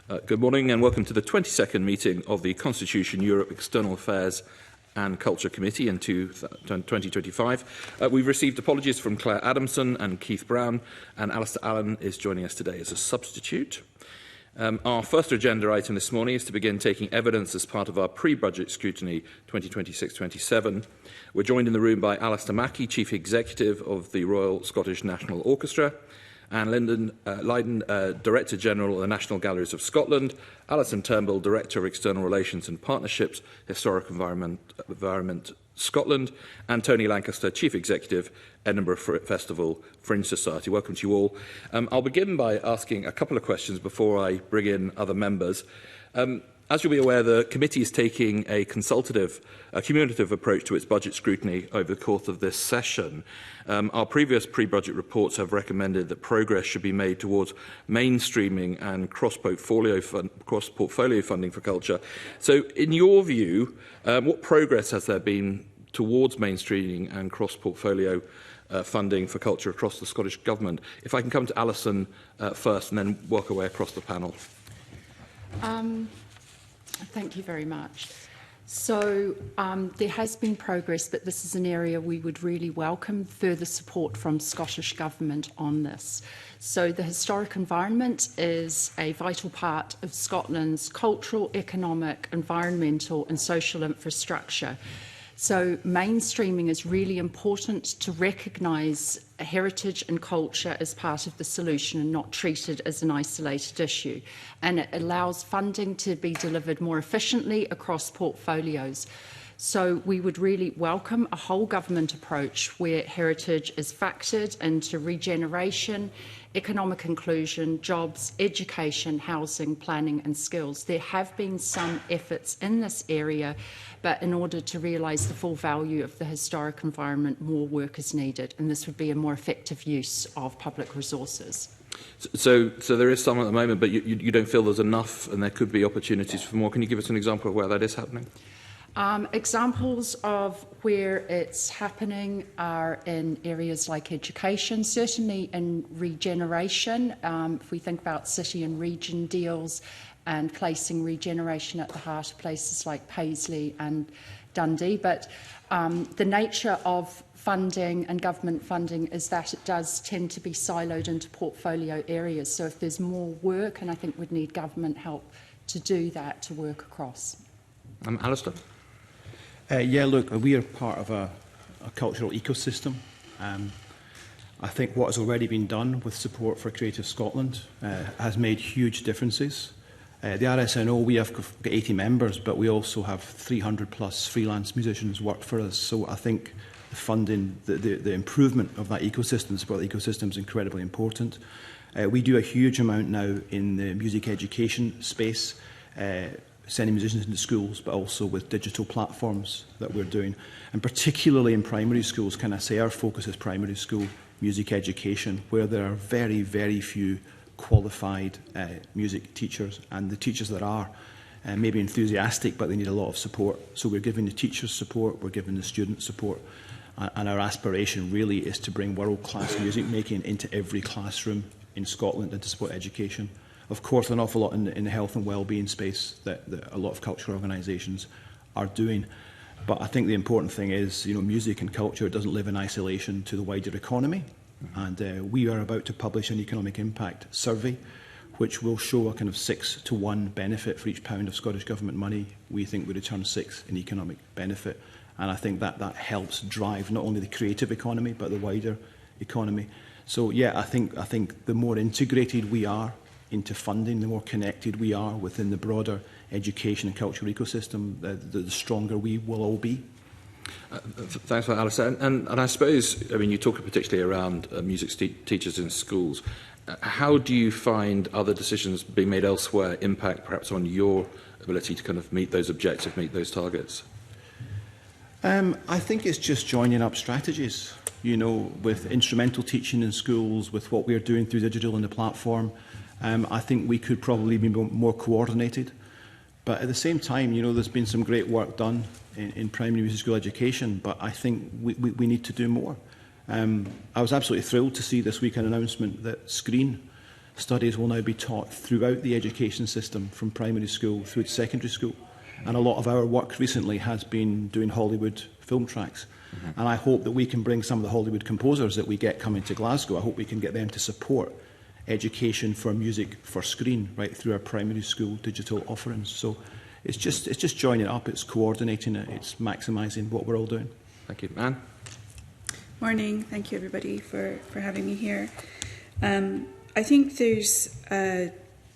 Good morning and welcome to the 22nd meeting of the Constitution Europe External Affairs and Culture Committee in 2025. We've received apologies from Claire Adamson and Keith Brown, and Alistair Allen is joining us today as a substitute. Our first agenda item this morning is to begin taking evidence as part of our pre-budget scrutiny 2026-27. We're joined in the room by Alistair Mackey, Chief Executive of the Royal Scottish National Orchestra, and Lyndon Lydon, Director General of the National Galleries of Scotland, Alison Turnbull, Director of External Relations and Partnerships, Historic Environment Scotland, and Tony Lancaster, Chief Executive, Edinburgh Festival Fringe Society. Welcome to you all. I'll begin by asking a couple of questions before I bring in other members. As you'll be aware, the committee is taking a cumulative approach to its budget scrutiny over the course of this session. Our previous pre-budget reports have recommended that progress should be made towards mainstreaming and cross-portfolio funding for culture. So, in your view, what progress has there been towards mainstreaming and cross-portfolio funding for culture across the Scottish Government? If I can come to Alison first and then work our way across the panel. Thank you very much. So there has been progress, but this is an area we would really welcome further support from Scottish Government on this. So the historic environment is a vital part of Scotland's cultural, economic, environmental and social infrastructure. So mainstreaming is really important to recognise heritage and culture as part of the solution and not treated as an isolated issue. And it allows funding to be delivered more efficiently across portfolios. So we would really welcome a whole government approach where heritage is factored into regeneration, economic inclusion, jobs, education, housing, planning and skills. There have been some efforts in this area, but in order to realise the full value of the historic environment, more work is needed, and this would be a more effective use of public resources. So there is some at the moment, but you don't feel there's enough and there could be opportunities for more. Can you give us an example of where that is happening? Examples of where it's happening are in areas like education, certainly in regeneration. If we think about city and region deals and placing regeneration at the heart of places like Paisley and Dundee. But the nature of funding and government funding is that it does tend to be siloed into portfolio areas. So if there's more work, and I think we'd need government help to do that, to work across. Alistair? Yeah, look, we are part of a cultural ecosystem. I think what has already been done with support for Creative Scotland has made huge differences. The RSNO, we have got 80 members, but we also have 300 plus freelance musicians work for us. So I think the funding, the improvement of that ecosystem, support the ecosystem is incredibly important. We do a huge amount now in the music education space, sending musicians into schools, but also with digital platforms that we're doing. And particularly in primary schools, can I say our focus is primary school music education, where there are very, very few qualified music teachers, and the teachers that are may be enthusiastic, but they need a lot of support. So we're giving the teachers support, we're giving the students support, and our aspiration really is to bring world-class music making into every classroom in Scotland and to support education. Of course, an awful lot in the health and well-being space that a lot of cultural organisations are doing. But I think the important thing is, music and culture doesn't live in isolation to the wider economy. And we are about to publish an economic impact survey, which will show a kind of 6-to-1 benefit for each pound of Scottish Government money. We think we return 6 in economic benefit. And I think that helps drive not only the creative economy, but the wider economy. So, yeah, I think the more integrated we are into funding, the more connected we are within the broader education and cultural ecosystem, the stronger we will all be. Thanks for that, Alistair. And I suppose, you talk particularly around music teachers in schools. How do you find other decisions being made elsewhere impact perhaps on your ability to kind of meet those objectives, meet those targets? I think it's just joining up strategies, with instrumental teaching in schools, with what we're doing through digital and the platform. I think we could probably be more coordinated. But at the same time, there's been some great work done in primary music school education, but I think we need to do more. I was absolutely thrilled to see this week an announcement that Screen studies will now be taught throughout the education system, from primary school through to secondary school. And a lot of our work recently has been doing Hollywood film tracks. And I hope that we can bring some of the Hollywood composers that we get coming to Glasgow, I hope we can get them to support education for music for screen right through our primary school digital offerings. So it's just joining it up, it's coordinating it, it's maximising what we're all doing. Thank you. Anne? Morning. Thank you, everybody, for having me here. I think there's a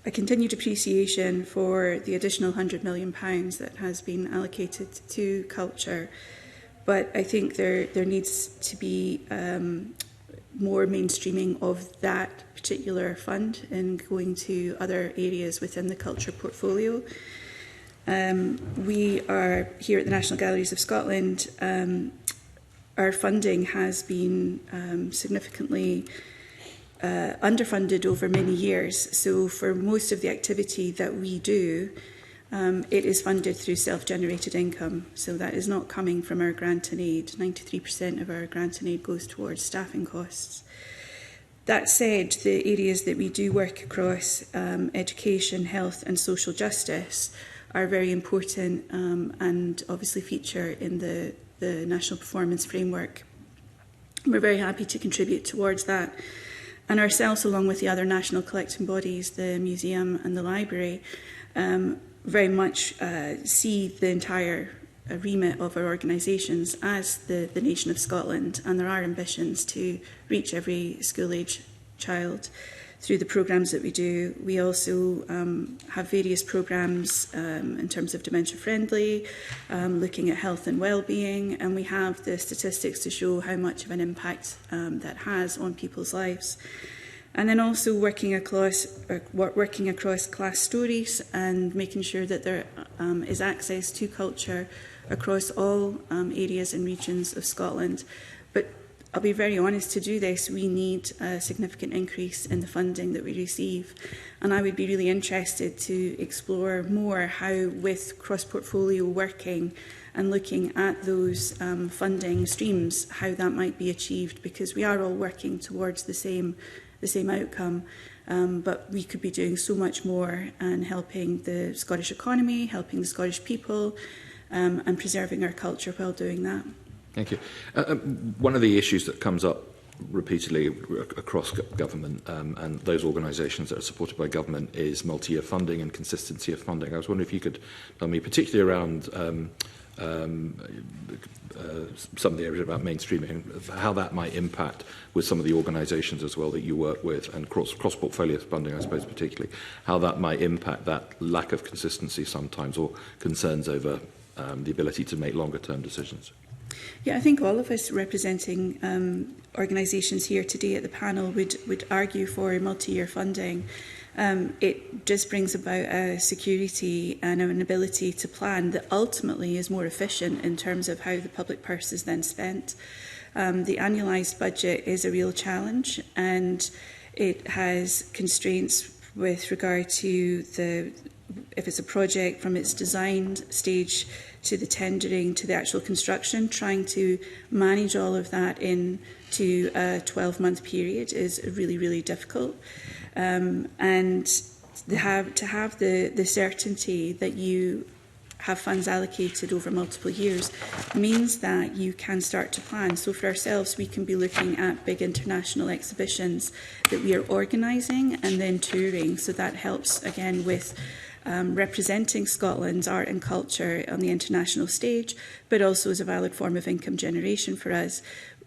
continued appreciation for the additional £100 million that has been allocated to culture. But I think there needs to be more mainstreaming of that particular fund and going to other areas within the culture portfolio. We are here at the National Galleries of Scotland. Our funding has been significantly underfunded over many years. So for most of the activity that we do, it is funded through self-generated income, so that is not coming from our grant and aid. 93% of our grant and aid goes towards staffing costs. That said, the areas that we do work across, education, health and social justice, are very important and obviously feature in the National Performance Framework. We're very happy to contribute towards that. And ourselves, along with the other national collecting bodies, the museum and the library, very much see the entire remit of our organisations as the nation of Scotland, and there are ambitions to reach every school-age child through the programmes that we do. We also have various programmes in terms of dementia friendly, looking at health and well-being, and we have the statistics to show how much of an impact that has on people's lives. And then also working across class stories and making sure that there is access to culture across all areas and regions of Scotland. But I'll be very honest, to do this, we need a significant increase in the funding that we receive. And I would be really interested to explore more how, with cross-portfolio working and looking at those funding streams, how that might be achieved, because we are all working towards the same outcome, but we could be doing so much more and helping the Scottish economy, helping the Scottish people, and preserving our culture while doing that. Thank you. One of the issues that comes up repeatedly across government and those organisations that are supported by government is multi-year funding and consistency of funding. I was wondering if you could tell me, particularly around some of the areas about mainstreaming, how that might impact with some of the organisations as well that you work with, and cross-portfolio funding, I suppose, particularly, how that might impact that lack of consistency sometimes, or concerns over the ability to make longer-term decisions. Yeah, I think all of us representing organisations here today at the panel would argue for multi-year funding. It just brings about a security and an ability to plan that ultimately is more efficient in terms of how the public purse is then spent. The annualised budget is a real challenge, and it has constraints with regard to if it's a project from its design stage to the tendering to the actual construction. Trying to manage all of that into a 12-month period is really, really difficult. And to have the certainty that you have funds allocated over multiple years means that you can start to plan. So for ourselves, we can be looking at big international exhibitions that we are organising and then touring. So that helps, again, with representing Scotland's art and culture on the international stage, but also as a valid form of income generation for us.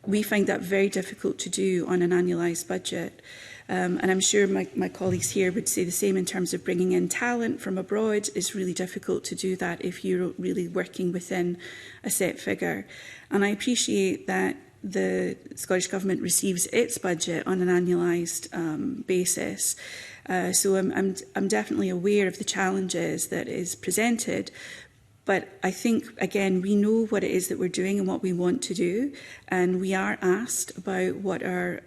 We find that very difficult to do on an annualised budget. And I'm sure my colleagues here would say the same in terms of bringing in talent from abroad. It's really difficult to do that if you're really working within a set figure. And I appreciate that the Scottish Government receives its budget on an annualised basis. So I'm definitely aware of the challenges that is presented. But I think, again, we know what it is that we're doing and what we want to do. And we are asked about what our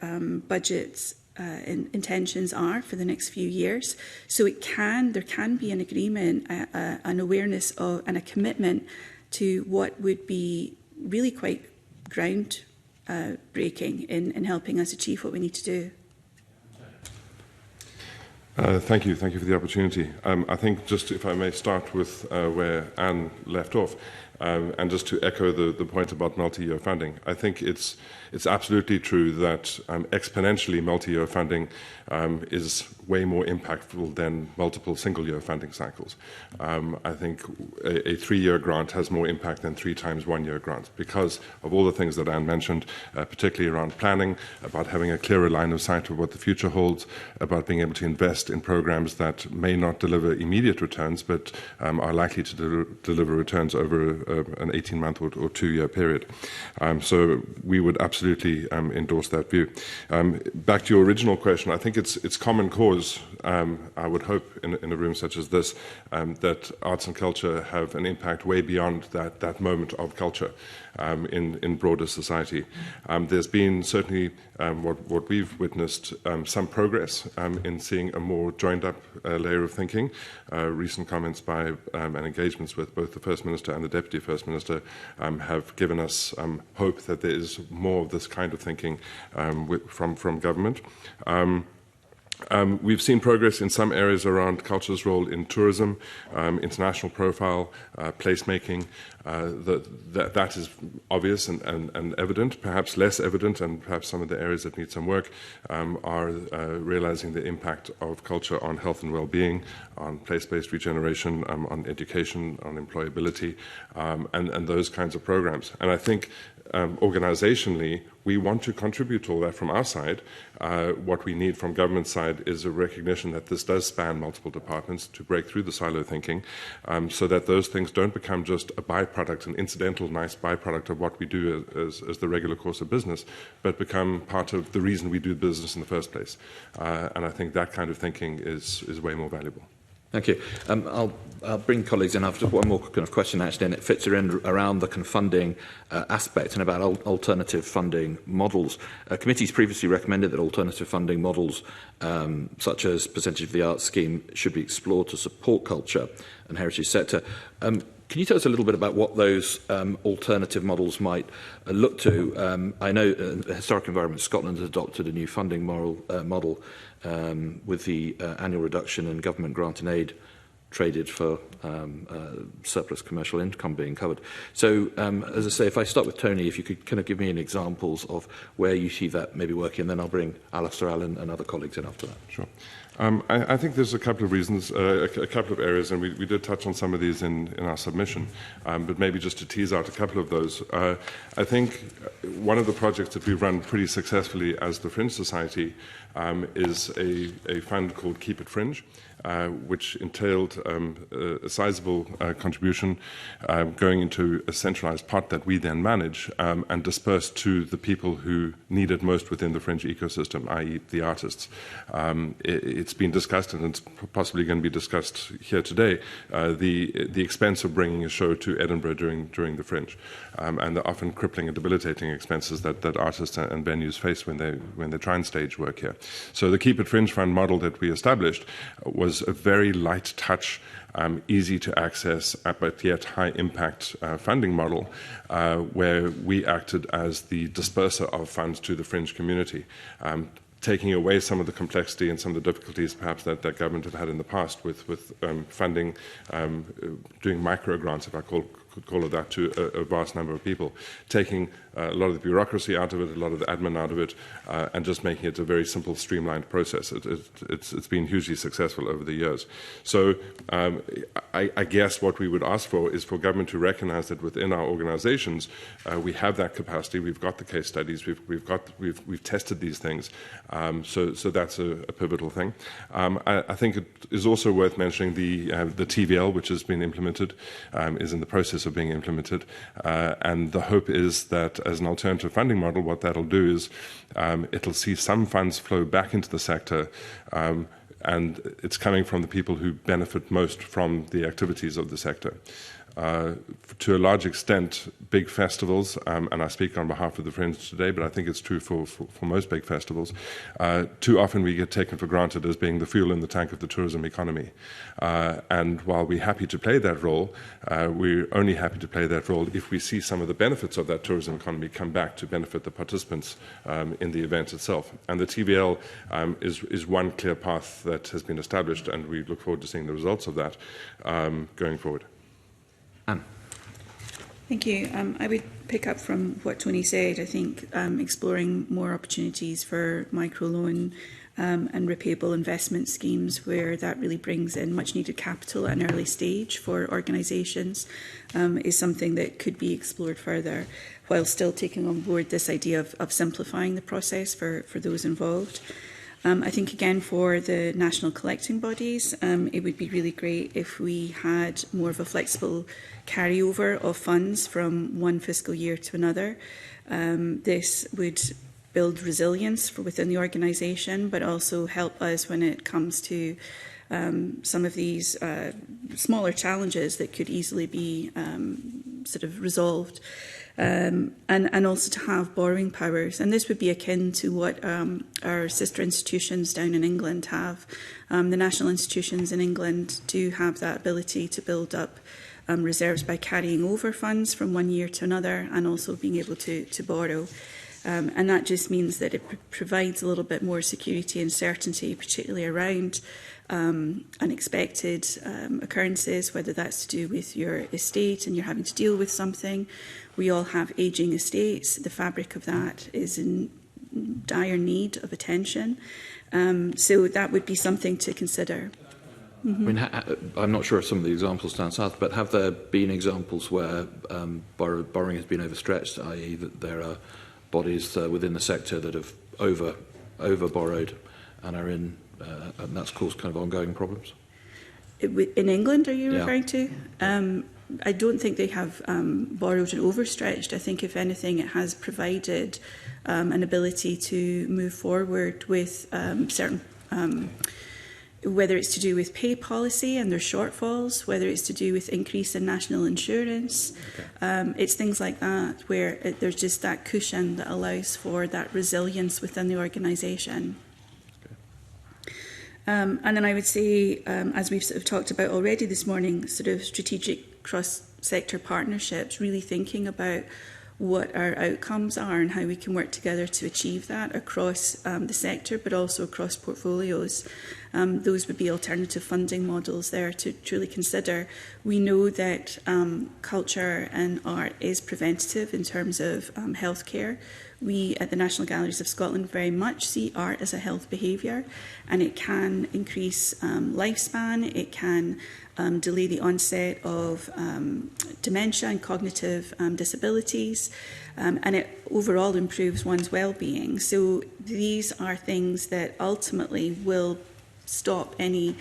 budget's intentions are for the next few years. So there can be an agreement, an awareness of, and a commitment to what would be really quite ground breaking in helping us achieve what we need to do. Thank you for the opportunity. I think just if I may start with where Anne left off, and just to echo the point about multi-year funding, I think it's absolutely true that exponentially multi-year funding is way more impactful than multiple single-year funding cycles. I think a 3-year grant has more impact than 3 times 1-year grants because of all the things that Anne mentioned, particularly around planning, about having a clearer line of sight of what the future holds, about being able to invest in programs that may not deliver immediate returns but are likely to deliver returns over an 18-month or 2-year period. So we would absolutely endorse that view. Back to your original question, I think it's common cause, I would hope, in a room such as this, that arts and culture have an impact way beyond that moment of culture in broader society. There's been certainly what we've witnessed, some progress in seeing a more joined-up layer of thinking. Recent comments by and engagements with both the First Minister and the Deputy First Minister have given us hope that there is more of this kind of thinking from government. We've seen progress in some areas around culture's role in tourism, international profile, placemaking. That is obvious and evident, perhaps less evident, and perhaps some of the areas that need some work are realizing the impact of culture on health and well-being, on place-based regeneration, on education, on employability, and those kinds of programs. And I think organizationally, we want to contribute to all that from our side. What we need from government side is a recognition that this does span multiple departments to break through the silo thinking, so that those things don't become just a byproduct, an incidental nice byproduct of what we do as the regular course of business, but become part of the reason we do business in the first place. And I think that kind of thinking is way more valuable. Thank you. I'll bring colleagues in after one more kind of question, actually, and it fits around the kind of funding aspect and about alternative funding models. Committees previously recommended that alternative funding models, such as percentage of the arts scheme, should be explored to support culture and heritage sector. Can you tell us a little bit about what those alternative models might look to? I know Historic Environment Scotland has adopted a new funding model with the annual reduction in government grant and aid traded for surplus commercial income being covered. So, as I say, if I start with Tony, if you could kind of give me an examples of where you see that maybe working, and then I'll bring Alistair Allen and other colleagues in after that. Sure. I think there's a couple of reasons, a couple of areas, and we did touch on some of these in our submission, but maybe just to tease out a couple of those. I think one of the projects that we've run pretty successfully as the Fringe Society is a fund called Keep It Fringe, which entailed a sizable contribution going into a centralised pot that we then manage and disperse to the people who need it most within the Fringe ecosystem, i.e. the artists. It's been discussed, and it's possibly going to be discussed here today, the expense of bringing a show to Edinburgh during the Fringe, and the often crippling and debilitating expenses that artists and venues face when they try and stage work here. So the Keep It Fringe Fund model that we established was a very light touch, easy to access, but yet high impact funding model where we acted as the disperser of funds to the Fringe community, taking away some of the complexity and some of the difficulties perhaps that government had in the past with funding, doing micro grants, if I could call it that, to a vast number of people, taking a lot of the bureaucracy out of it, a lot of the admin out of it, and just making it a very simple, streamlined process. It's been hugely successful over the years. So I guess what we would ask for is for government to recognise that within our organisations we have that capacity. We've got the case studies. We've tested these things. So that's a pivotal thing. I think it is also worth mentioning the TVL, which has been implemented, is in the process of being implemented, and the hope is that as an alternative funding model, what that'll do is it'll see some funds flow back into the sector, and it's coming from the people who benefit most from the activities of the sector. to a large extent, big festivals, and I speak on behalf of the Friends today, but I think it's true for most big festivals, too often we get taken for granted as being the fuel in the tank of the tourism economy. And while we're happy to play that role, we're only happy to play that role if we see some of the benefits of that tourism economy come back to benefit the participants in the event itself. And the TVL is one clear path that has been established, and we look forward to seeing the results of that going forward. Anne. Thank you. I would pick up from what Tony said. I think exploring more opportunities for microloan and repayable investment schemes where that really brings in much needed capital at an early stage for organisations is something that could be explored further, while still taking on board this idea of simplifying the process for those involved. I think, again, for the national collecting bodies, it would be really great if we had more of a flexible carryover of funds from one fiscal year to another. This would build resilience within the organisation, but also help us when it comes to some of these smaller challenges that could easily be sort of resolved. And also to have borrowing powers. And this would be akin to what our sister institutions down in England have. The national institutions in England do have that ability to build up reserves by carrying over funds from one year to another, and also being able to borrow. And that just means that it provides a little bit more security and certainty, particularly around unexpected occurrences, whether that's to do with your estate and you're having to deal with something. We all have ageing estates. The fabric of that is in dire need of attention. So that would be something to consider. Mm-hmm. I mean, I'm not sure of some of the examples down south, but have there been examples where borrowing has been overstretched, i.e. that there are bodies within the sector that have over borrowed and are in, and that's caused kind of ongoing problems? In England, are you referring to? I don't think they have borrowed and overstretched. I think, if anything, it has provided an ability to move forward with certain, whether it's to do with pay policy and their shortfalls, whether it's to do with increase in national insurance. Okay. It's things like that where there's just that cushion that allows for that resilience within the organisation. And then I would say, as we've sort of talked about already this morning, sort of strategic cross-sector partnerships, really thinking about what our outcomes are and how we can work together to achieve that across the sector, but also across portfolios. Those would be alternative funding models there to truly consider. We know that culture and art is preventative in terms of healthcare. We at the National Galleries of Scotland very much see art as a health behaviour, and it can increase lifespan, it can delay the onset of dementia and cognitive disabilities, and it overall improves one's well-being. So these are things that ultimately will stop any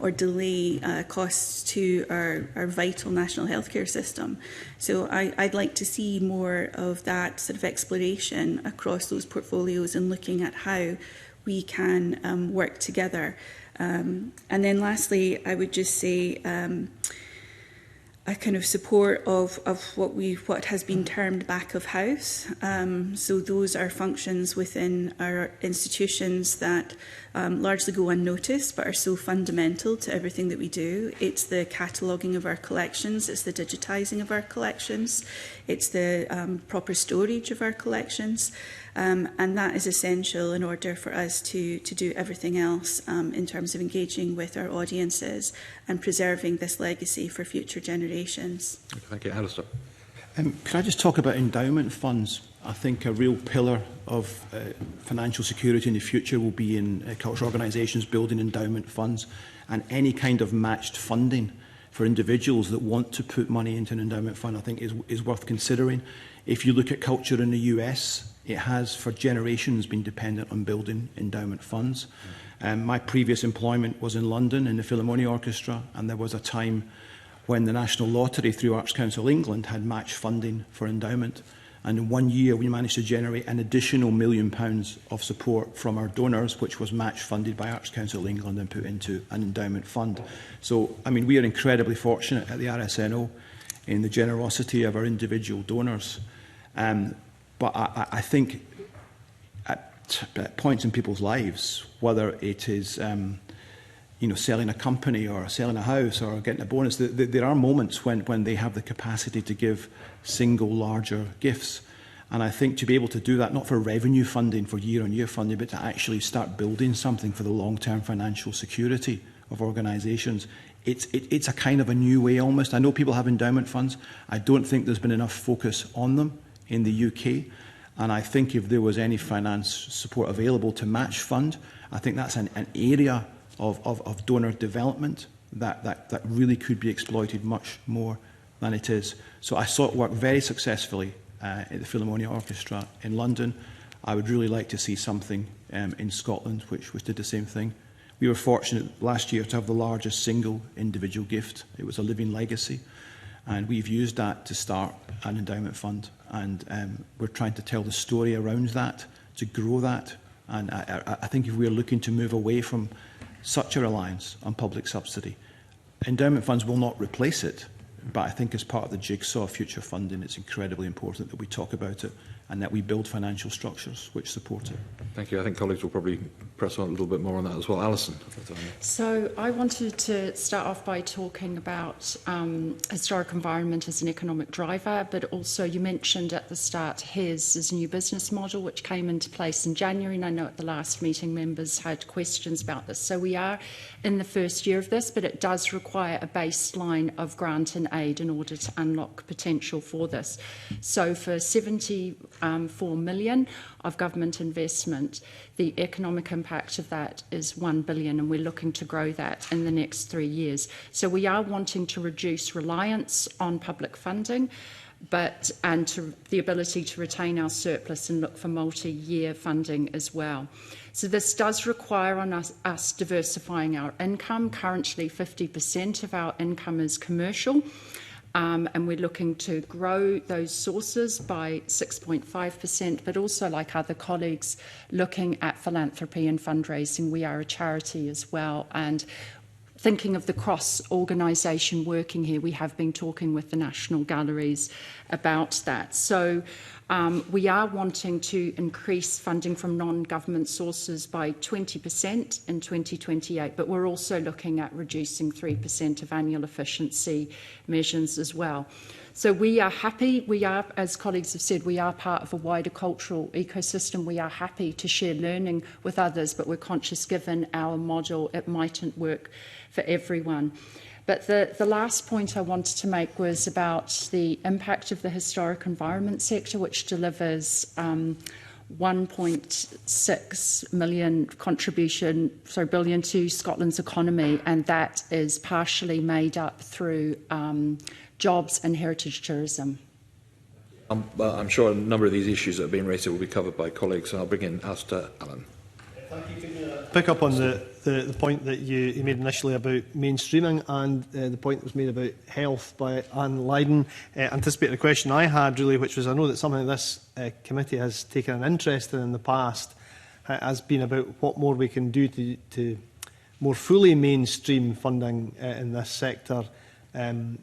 or delay costs to our vital national healthcare system. So I'd like to see more of that sort of exploration across those portfolios and looking at how we can work together. And then lastly, I would just say a kind of support of what has been termed back of house. So those are functions within our institutions that largely go unnoticed but are so fundamental to everything that we do. It's the cataloguing of our collections, it's the digitising of our collections, it's the proper storage of our collections, and that is essential in order for us to do everything else in terms of engaging with our audiences and preserving this legacy for future generations. Thank you. Alistair. Can I just talk about endowment funds? I think a real pillar of financial security in the future will be in cultural organisations building endowment funds, and any kind of matched funding for individuals that want to put money into an endowment fund, I think is worth considering. If you look at culture in the US, it has for generations been dependent on building endowment funds. My previous employment was in London in the Philharmonia Orchestra, and there was a time when the National Lottery through Arts Council England had matched funding for endowment. And in 1 year, we managed to generate an additional £1 million of support from our donors, which was match funded by Arts Council England and put into an endowment fund. So, I mean, we are incredibly fortunate at the RSNO in the generosity of our individual donors. But I think at points in people's lives, whether it is selling a company or selling a house or getting a bonus, there are moments when they have the capacity to give single larger gifts. And I think to be able to do that, not for revenue funding, for year-on-year funding, but to actually start building something for the long-term financial security of organisations, it's a kind of a new way almost. I know people have endowment funds. I don't think there's been enough focus on them in the UK. And I think if there was any finance support available to match fund, I think that's an area of donor development that really could be exploited much more than it is. So I saw it work very successfully at the Philharmonia Orchestra in London. I would really like to see something in Scotland which did the same thing. We were fortunate last year to have the largest single individual gift. It was a living legacy. And we've used that to start an endowment fund. And we're trying to tell the story around that, to grow that. And I think if we're looking to move away from such a reliance on public subsidy, endowment funds will not replace it. But I think as part of the jigsaw of future funding, it's incredibly important that we talk about it and that we build financial structures which support it. Thank you. I think colleagues will probably press on a little bit more on that as well. Alison. So I wanted to start off by talking about historic environment as an economic driver, but also you mentioned at the start HES as a new business model which came into place in January, and I know at the last meeting members had questions about this. So we are in the first year of this, but it does require a baseline of grant and aid in order to unlock potential for this. So for 74 million of government investment, the economic impact of that is 1 billion, and we're looking to grow that in the next 3 years. So we are wanting to reduce reliance on public funding, and the ability to retain our surplus and look for multi-year funding as well. So this does require on us diversifying our income. Currently, 50% of our income is commercial. And we're looking to grow those sources by 6.5%, but also, like other colleagues, looking at philanthropy and fundraising. We are a charity as well, and thinking of the cross-organisation working here, we have been talking with the National Galleries about that. So we are wanting to increase funding from non-government sources by 20% in 2028, but we're also looking at reducing 3% of annual efficiency measures as well. So we are happy, as colleagues have said, we are part of a wider cultural ecosystem. We are happy to share learning with others, but we're conscious given our model, it mightn't work for everyone. But the last point I wanted to make was about the impact of the historic environment sector, which delivers 1.6 million billion to Scotland's economy, and that is partially made up through jobs and heritage tourism. Well, I'm sure a number of these issues that have been raised will be covered by colleagues, and I'll bring in Alistair Allen. Thank you. Can pick up on the point that you made initially about mainstreaming and the point that was made about health by Anne Lydon, anticipating the question I had really, which was I know that something this committee has taken an interest in the past has been about what more we can do to more fully mainstream funding in this sector,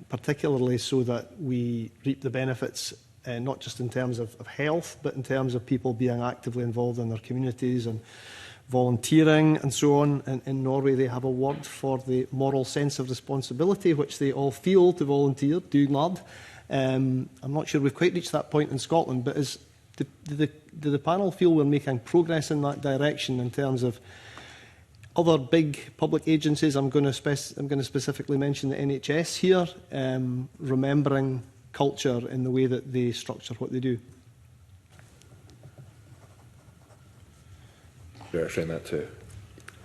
particularly so that we reap the benefits not just in terms of health, but in terms of people being actively involved in their communities and volunteering and so on. In Norway, they have a word for the moral sense of responsibility, which they all feel to volunteer, dugnad. I'm not sure we've quite reached that point in Scotland, but do the panel feel we're making progress in that direction in terms of other big public agencies? I'm going to specifically mention the NHS here, remembering culture in the way that they structure what they do. You're addressing that too.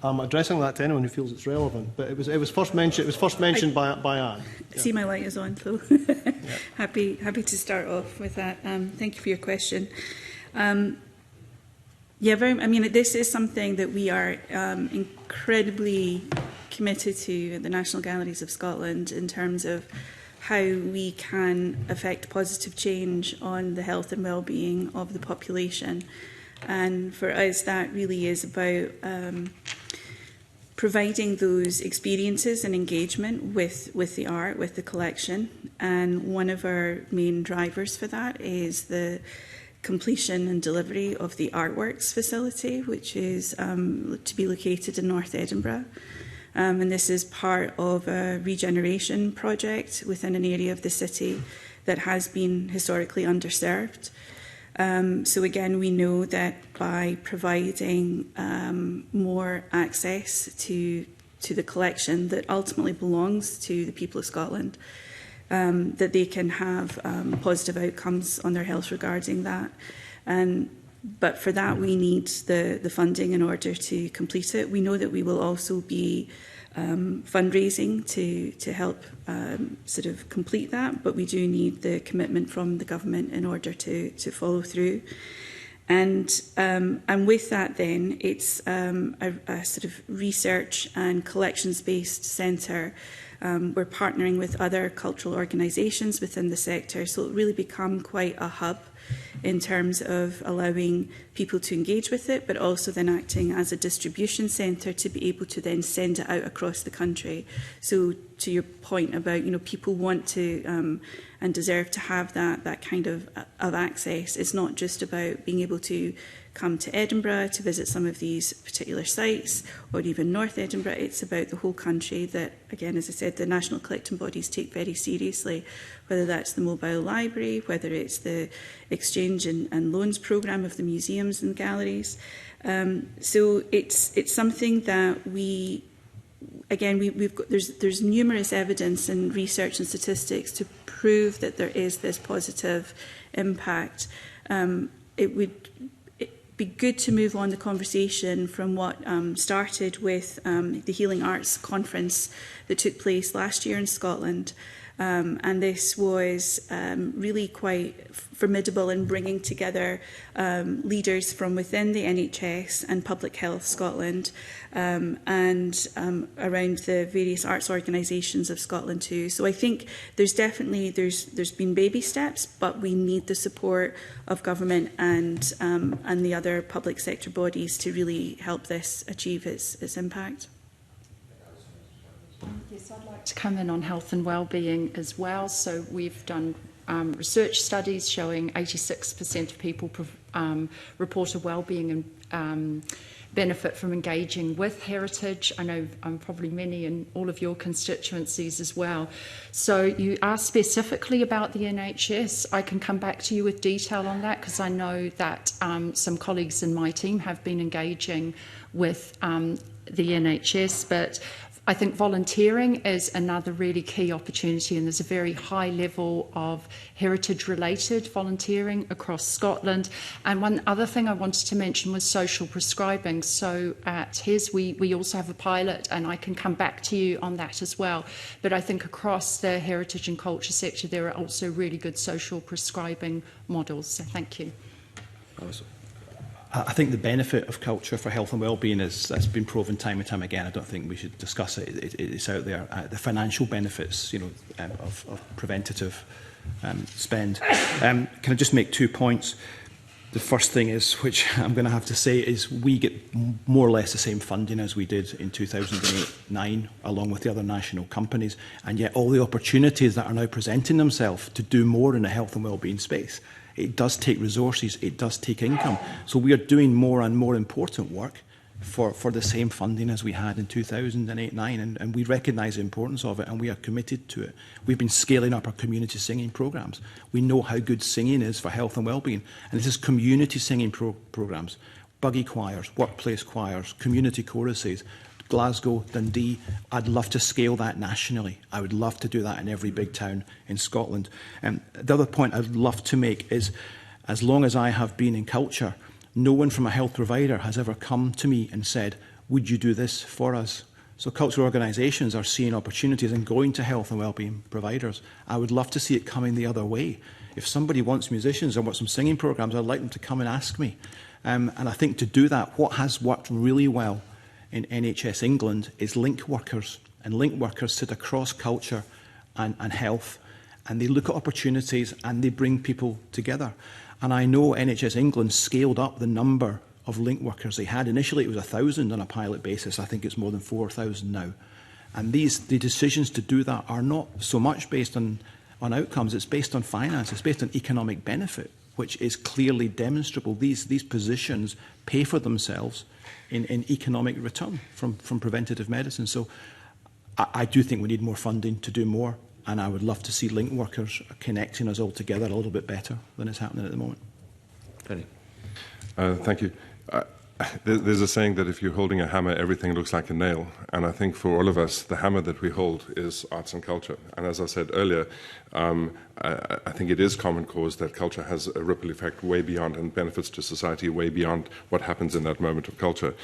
I'm addressing that to anyone who feels it's relevant, but it was first mentioned by Anne. Yeah. See, my light is on, Phil. Yeah. Happy to start off with that. Thank you for your question. This is something that we are incredibly committed to at the National Galleries of Scotland in terms of how we can affect positive change on the health and well-being of the population. And for us, that really is about providing those experiences and engagement with the art, with the collection. And one of our main drivers for that is the completion and delivery of the Artworks facility, which is to be located in North Edinburgh. And this is part of a regeneration project within an area of the city that has been historically underserved. So again, we know that by providing more access to the collection that ultimately belongs to the people of Scotland, that they can have positive outcomes on their health regarding that. But for that, we need the funding in order to complete it. We know that we will also be fundraising to help sort of complete that, but we do need the commitment from the government in order to follow through. And with that, then it's a sort of research and collections-based centre. We're partnering with other cultural organisations within the sector, so it'll really become quite a hub in terms of allowing people to engage with it, but also then acting as a distribution centre to be able to then send it out across the country. So to your point about, people want to and deserve to have that kind of access. It's not just about being able to come to Edinburgh to visit some of these particular sites, or even North Edinburgh. It's about the whole country that, again, as I said, the national collecting bodies take very seriously, whether that's the mobile library, whether it's the exchange and loans programme of the museums and galleries. So it's something that we've got, there's numerous evidence and research and statistics to prove that there is this positive impact. It would be good to move on the conversation from what started with the Healing Arts Conference that took place last year in Scotland. And this was really quite formidable in bringing together leaders from within the NHS and Public Health Scotland and around the various arts organisations of Scotland too. So I think there's been baby steps, but we need the support of government and the other public sector bodies to really help this achieve its impact. Yes, I'd like to come in on health and wellbeing as well. So we've done research studies showing 86% of people report a wellbeing and benefit from engaging with heritage. I know probably many in all of your constituencies as well. So you asked specifically about the NHS. I can come back to you with detail on that because I know that some colleagues in my team have been engaging with the NHS, but I think volunteering is another really key opportunity, and there's a very high level of heritage-related volunteering across Scotland. And one other thing I wanted to mention was social prescribing. So at HIS, we also have a pilot, and I can come back to you on that as well. But I think across the heritage and culture sector, there are also really good social prescribing models. So thank you. Awesome. I think the benefit of culture for health and well-being that's been proven time and time again. I don't think we should discuss it. It's out there. The financial benefits, of preventative spend. Can I just make 2 points? The first thing is, which I'm going to have to say, is we get more or less the same funding as we did in 2008-9, along with the other national companies, and yet all the opportunities that are now presenting themselves to do more in the health and well-being space. It does take resources, it does take income. So we are doing more and more important work for the same funding as we had in 2008-9, and we recognise the importance of it, and we are committed to it. We've been scaling up our community singing programmes. We know how good singing is for health and well-being, and this is community singing programmes, buggy choirs, workplace choirs, community choruses, Glasgow, Dundee. I'd love to scale that nationally. I would love to do that in every big town in Scotland. The other point I'd love to make is, as long as I have been in culture, no one from a health provider has ever come to me and said, would you do this for us? So cultural organisations are seeing opportunities and going to health and wellbeing providers. I would love to see it coming the other way. If somebody wants musicians or wants some singing programmes, I'd like them to come and ask me. And I think to do that, what has worked really well in NHS England is link workers, and link workers sit across culture and health and they look at opportunities and they bring people together. And I know NHS England scaled up the number of link workers they had. Initially it was 1,000 on a pilot basis. I think it's more than 4,000 now. And the decisions to do that are not so much based on outcomes, it's based on finance, it's based on economic benefit, which is clearly demonstrable. These positions pay for themselves in economic return from preventative medicine. So I do think we need more funding to do more, and I would love to see link workers connecting us all together a little bit better than is happening at the moment. Penny. Thank you. There's a saying that if you're holding a hammer, everything looks like a nail. And I think for all of us, the hammer that we hold is arts and culture. And as I said earlier, I think it is common cause that culture has a ripple effect way beyond and benefits to society way beyond what happens in that moment of culture.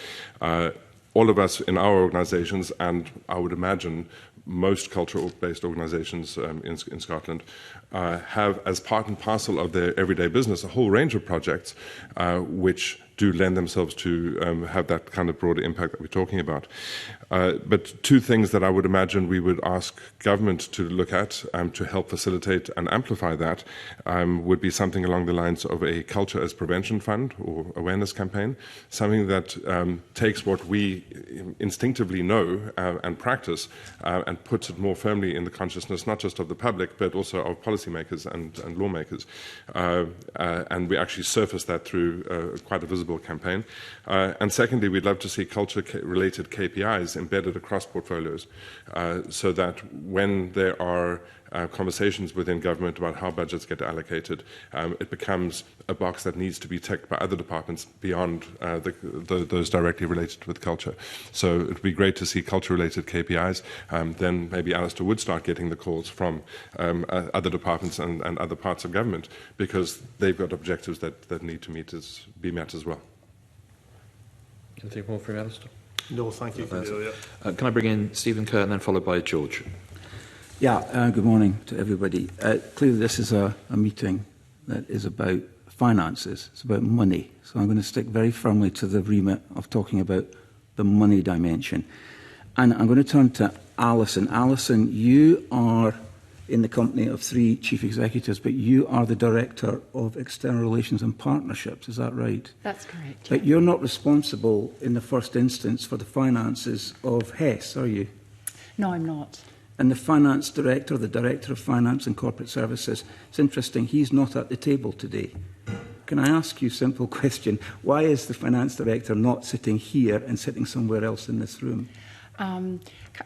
All of us in our organisations, and I would imagine most cultural-based organisations in Scotland, have as part and parcel of their everyday business a whole range of projects which do lend themselves to have that kind of broader impact that we're talking about. But two things that I would imagine we would ask government to look at to help facilitate and amplify that would be something along the lines of a culture as prevention fund or awareness campaign, something that takes what we instinctively know and practice and puts it more firmly in the consciousness not just of the public but also of policymakers and lawmakers. And we actually surface that through quite a visible campaign. And secondly, we'd love to see culture-related KPIs embedded across portfolios so that when there are conversations within government about how budgets get allocated, it becomes a box that needs to be ticked by other departments beyond those directly related with culture. So it would be great to see culture-related KPIs. Then maybe Alistair would start getting the calls from other departments and other parts of government because they've got objectives that need to be met as well. Anything more from Alistair? No, thank you. Can I bring in Stephen Kerr and then followed by George? Yeah, good morning to everybody. Clearly this is a meeting that is about finances, it's about money. So I'm going to stick very firmly to the remit of talking about the money dimension. And I'm going to turn to Alison. Alison, you are in the company of 3 chief executives, but you are the Director of External Relations and Partnerships, is that right? That's correct. But you're not responsible in the first instance for the finances of HES, are you? No, I'm not. And the Finance Director, the Director of Finance and Corporate Services, it's interesting, he's not at the table today. Can I ask you a simple question? Why is the Finance Director not sitting here and sitting somewhere else in this room?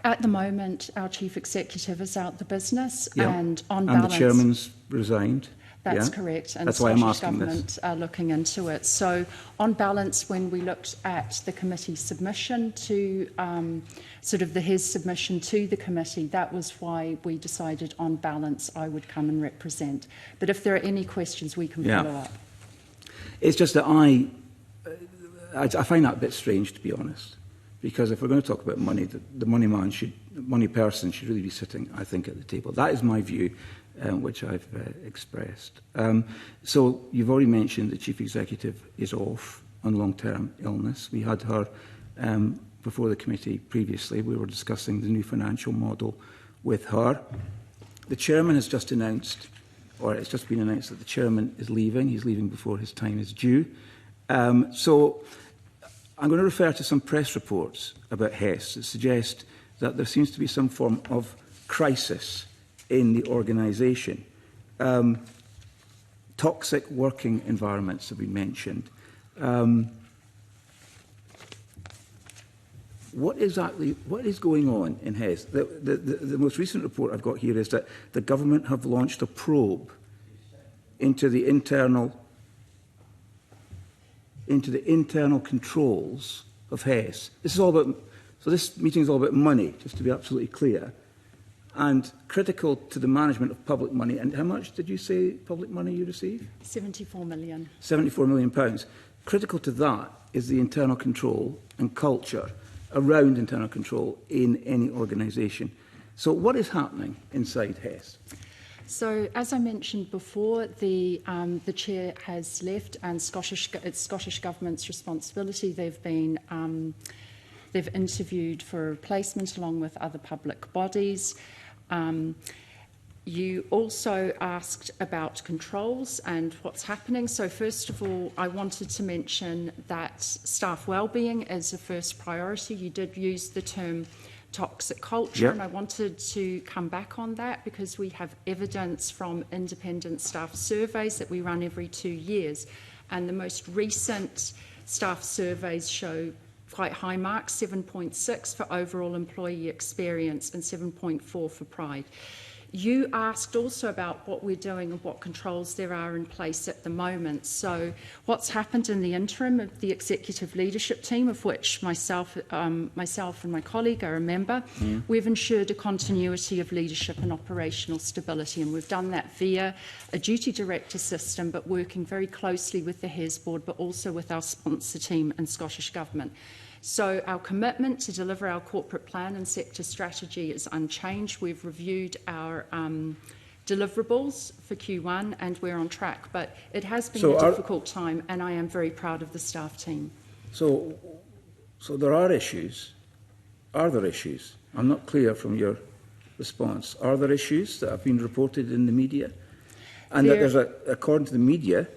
At the moment, our Chief Executive is out the business, Yeah. and on And balance... the Chairman's resigned? That's yeah? correct, and That's why I'm Scottish asking Government this. are looking into it. So, on balance, when we looked at the committee submission to, sort of his submission to the committee, that was why we decided on balance I would come and represent. But if there are any questions, we can follow up. It's just that I find that a bit strange, to be honest. Because if we're going to talk about money, the money person should really be sitting, I think, at the table. That is my view, which I've expressed. So you've already mentioned the Chief Executive is off on long-term illness. We had her before the committee previously. We were discussing the new financial model with her. The Chairman has just announced, or it's just been announced that the Chairman is leaving. He's leaving before his time is due. So I'm going to refer to some press reports about HES that suggest that there seems to be some form of crisis in the organisation. Toxic working environments have been mentioned. What is going on in HES? The most recent report I've got here is that the government have launched a probe into the internal controls of HES. This meeting is all about money, just to be absolutely clear, and critical to the management of public money. And how much did you say public money you receive? 74 million. £74 million. Critical to that is the internal control and culture around internal control in any organisation. So what is happening inside HES? So, as I mentioned before, the chair has left, and it's Scottish Government's responsibility. They've interviewed for a replacement along with other public bodies. You also asked about controls and what's happening. So first of all, I wanted to mention that staff wellbeing is a first priority. You did use the term toxic culture, Yep. and I wanted to come back on that because we have evidence from independent staff surveys that we run every 2 years, and the most recent staff surveys show quite high marks, 7.6 for overall employee experience and 7.4 for pride. You asked also about what we're doing and what controls there are in place at the moment. So what's happened in the interim of the executive leadership team, of which myself and my colleague are a member, we've ensured a continuity of leadership and operational stability, and we've done that via a duty director system, but working very closely with the HES board, but also with our sponsor team and Scottish Government. So our commitment to deliver our corporate plan and sector strategy is unchanged. We've reviewed our deliverables for Q1 and we're on track, but it has been a difficult time, and I am very proud of the staff team. So there are issues. Are there issues? I'm not clear from your response. Are there issues that have been reported in the media? And that there's according to the media,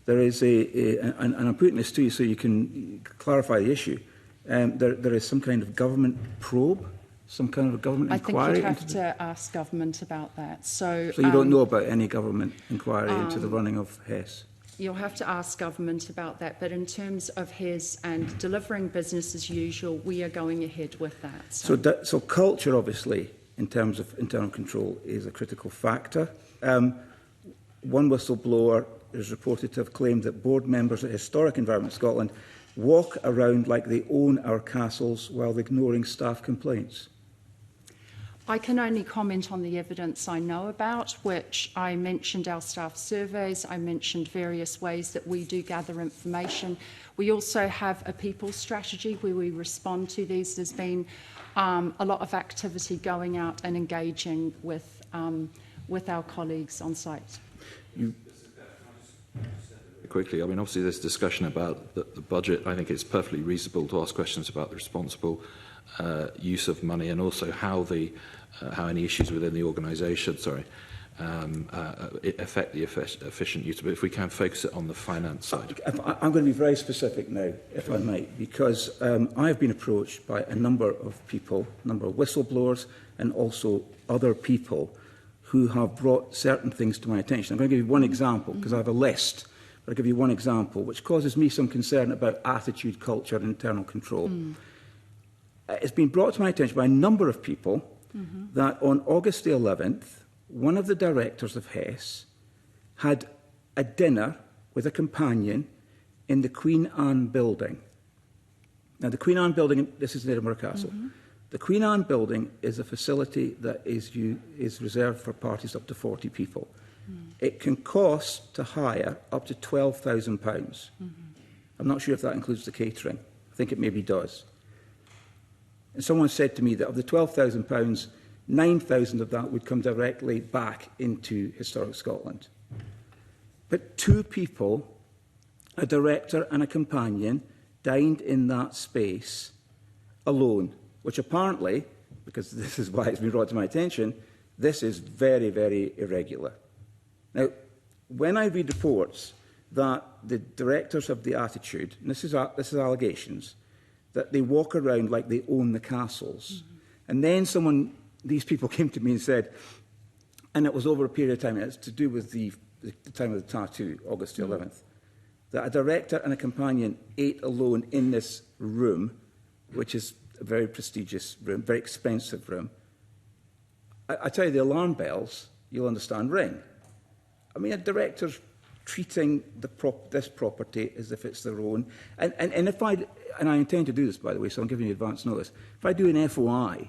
there is and I'm putting this to you so you can clarify the issue. There is some kind of government probe, some kind of government inquiry. I think you'd have to ask government about that. So you don't know about any government inquiry into the running of HES? You'll have to ask government about that. But in terms of HES and delivering business as usual, we are going ahead with that. So culture, obviously, in terms of internal control, is a critical factor. One whistleblower is reported to have claimed that board members at Historic Environment Scotland walk around like they own our castles while ignoring staff complaints. I can only comment on the evidence I know about, which I mentioned our staff surveys, I mentioned various ways that we do gather information. We also have a people strategy where we respond to these. There's been a lot of activity going out and engaging with our colleagues on site. Quickly, I mean, obviously there's discussion about the budget. I think it's perfectly reasonable to ask questions about the responsible use of money, and also how any issues within the organisation, affect the efficient use. But if we can focus it on the finance side. I'm going to be very specific now, if I might, because I have been approached by a number of people, a number of whistleblowers, and also other people who have brought certain things to my attention. I'm going to give you one example, because I have a list. But I'll give you one example, which causes me some concern about attitude, culture, and internal control. It's been brought to my attention by a number of people that on August the 11th, one of the directors of HES had a dinner with a companion in the Queen Anne building. Now, the Queen Anne building, this is in Edinburgh Castle. The Queen Anne building is a facility that is reserved for parties up to 40 people. It can cost to hire up to £12,000. I'm not sure if that includes the catering. I think it maybe does. And someone said to me that of the £12,000, £9,000 of that would come directly back into Historic Scotland. But two people, a director and a companion, dined in that space alone, which apparently, because this is why it's been brought to my attention, this is very, very irregular. Now, when I read reports that the directors have the attitude, and this is allegations, that they walk around like they own the castles, and then these people came to me and said, and it was over a period of time, and it's to do with the time of the tattoo, August the 11th, that a director and a companion ate alone in this room, which is a very prestigious room, very expensive room. I tell you, the alarm bells, you'll understand, ring. I mean, a director's treating this property as if it's their own. And I intend to do this, by the way, so I'm giving you advance notice. If I do an FOI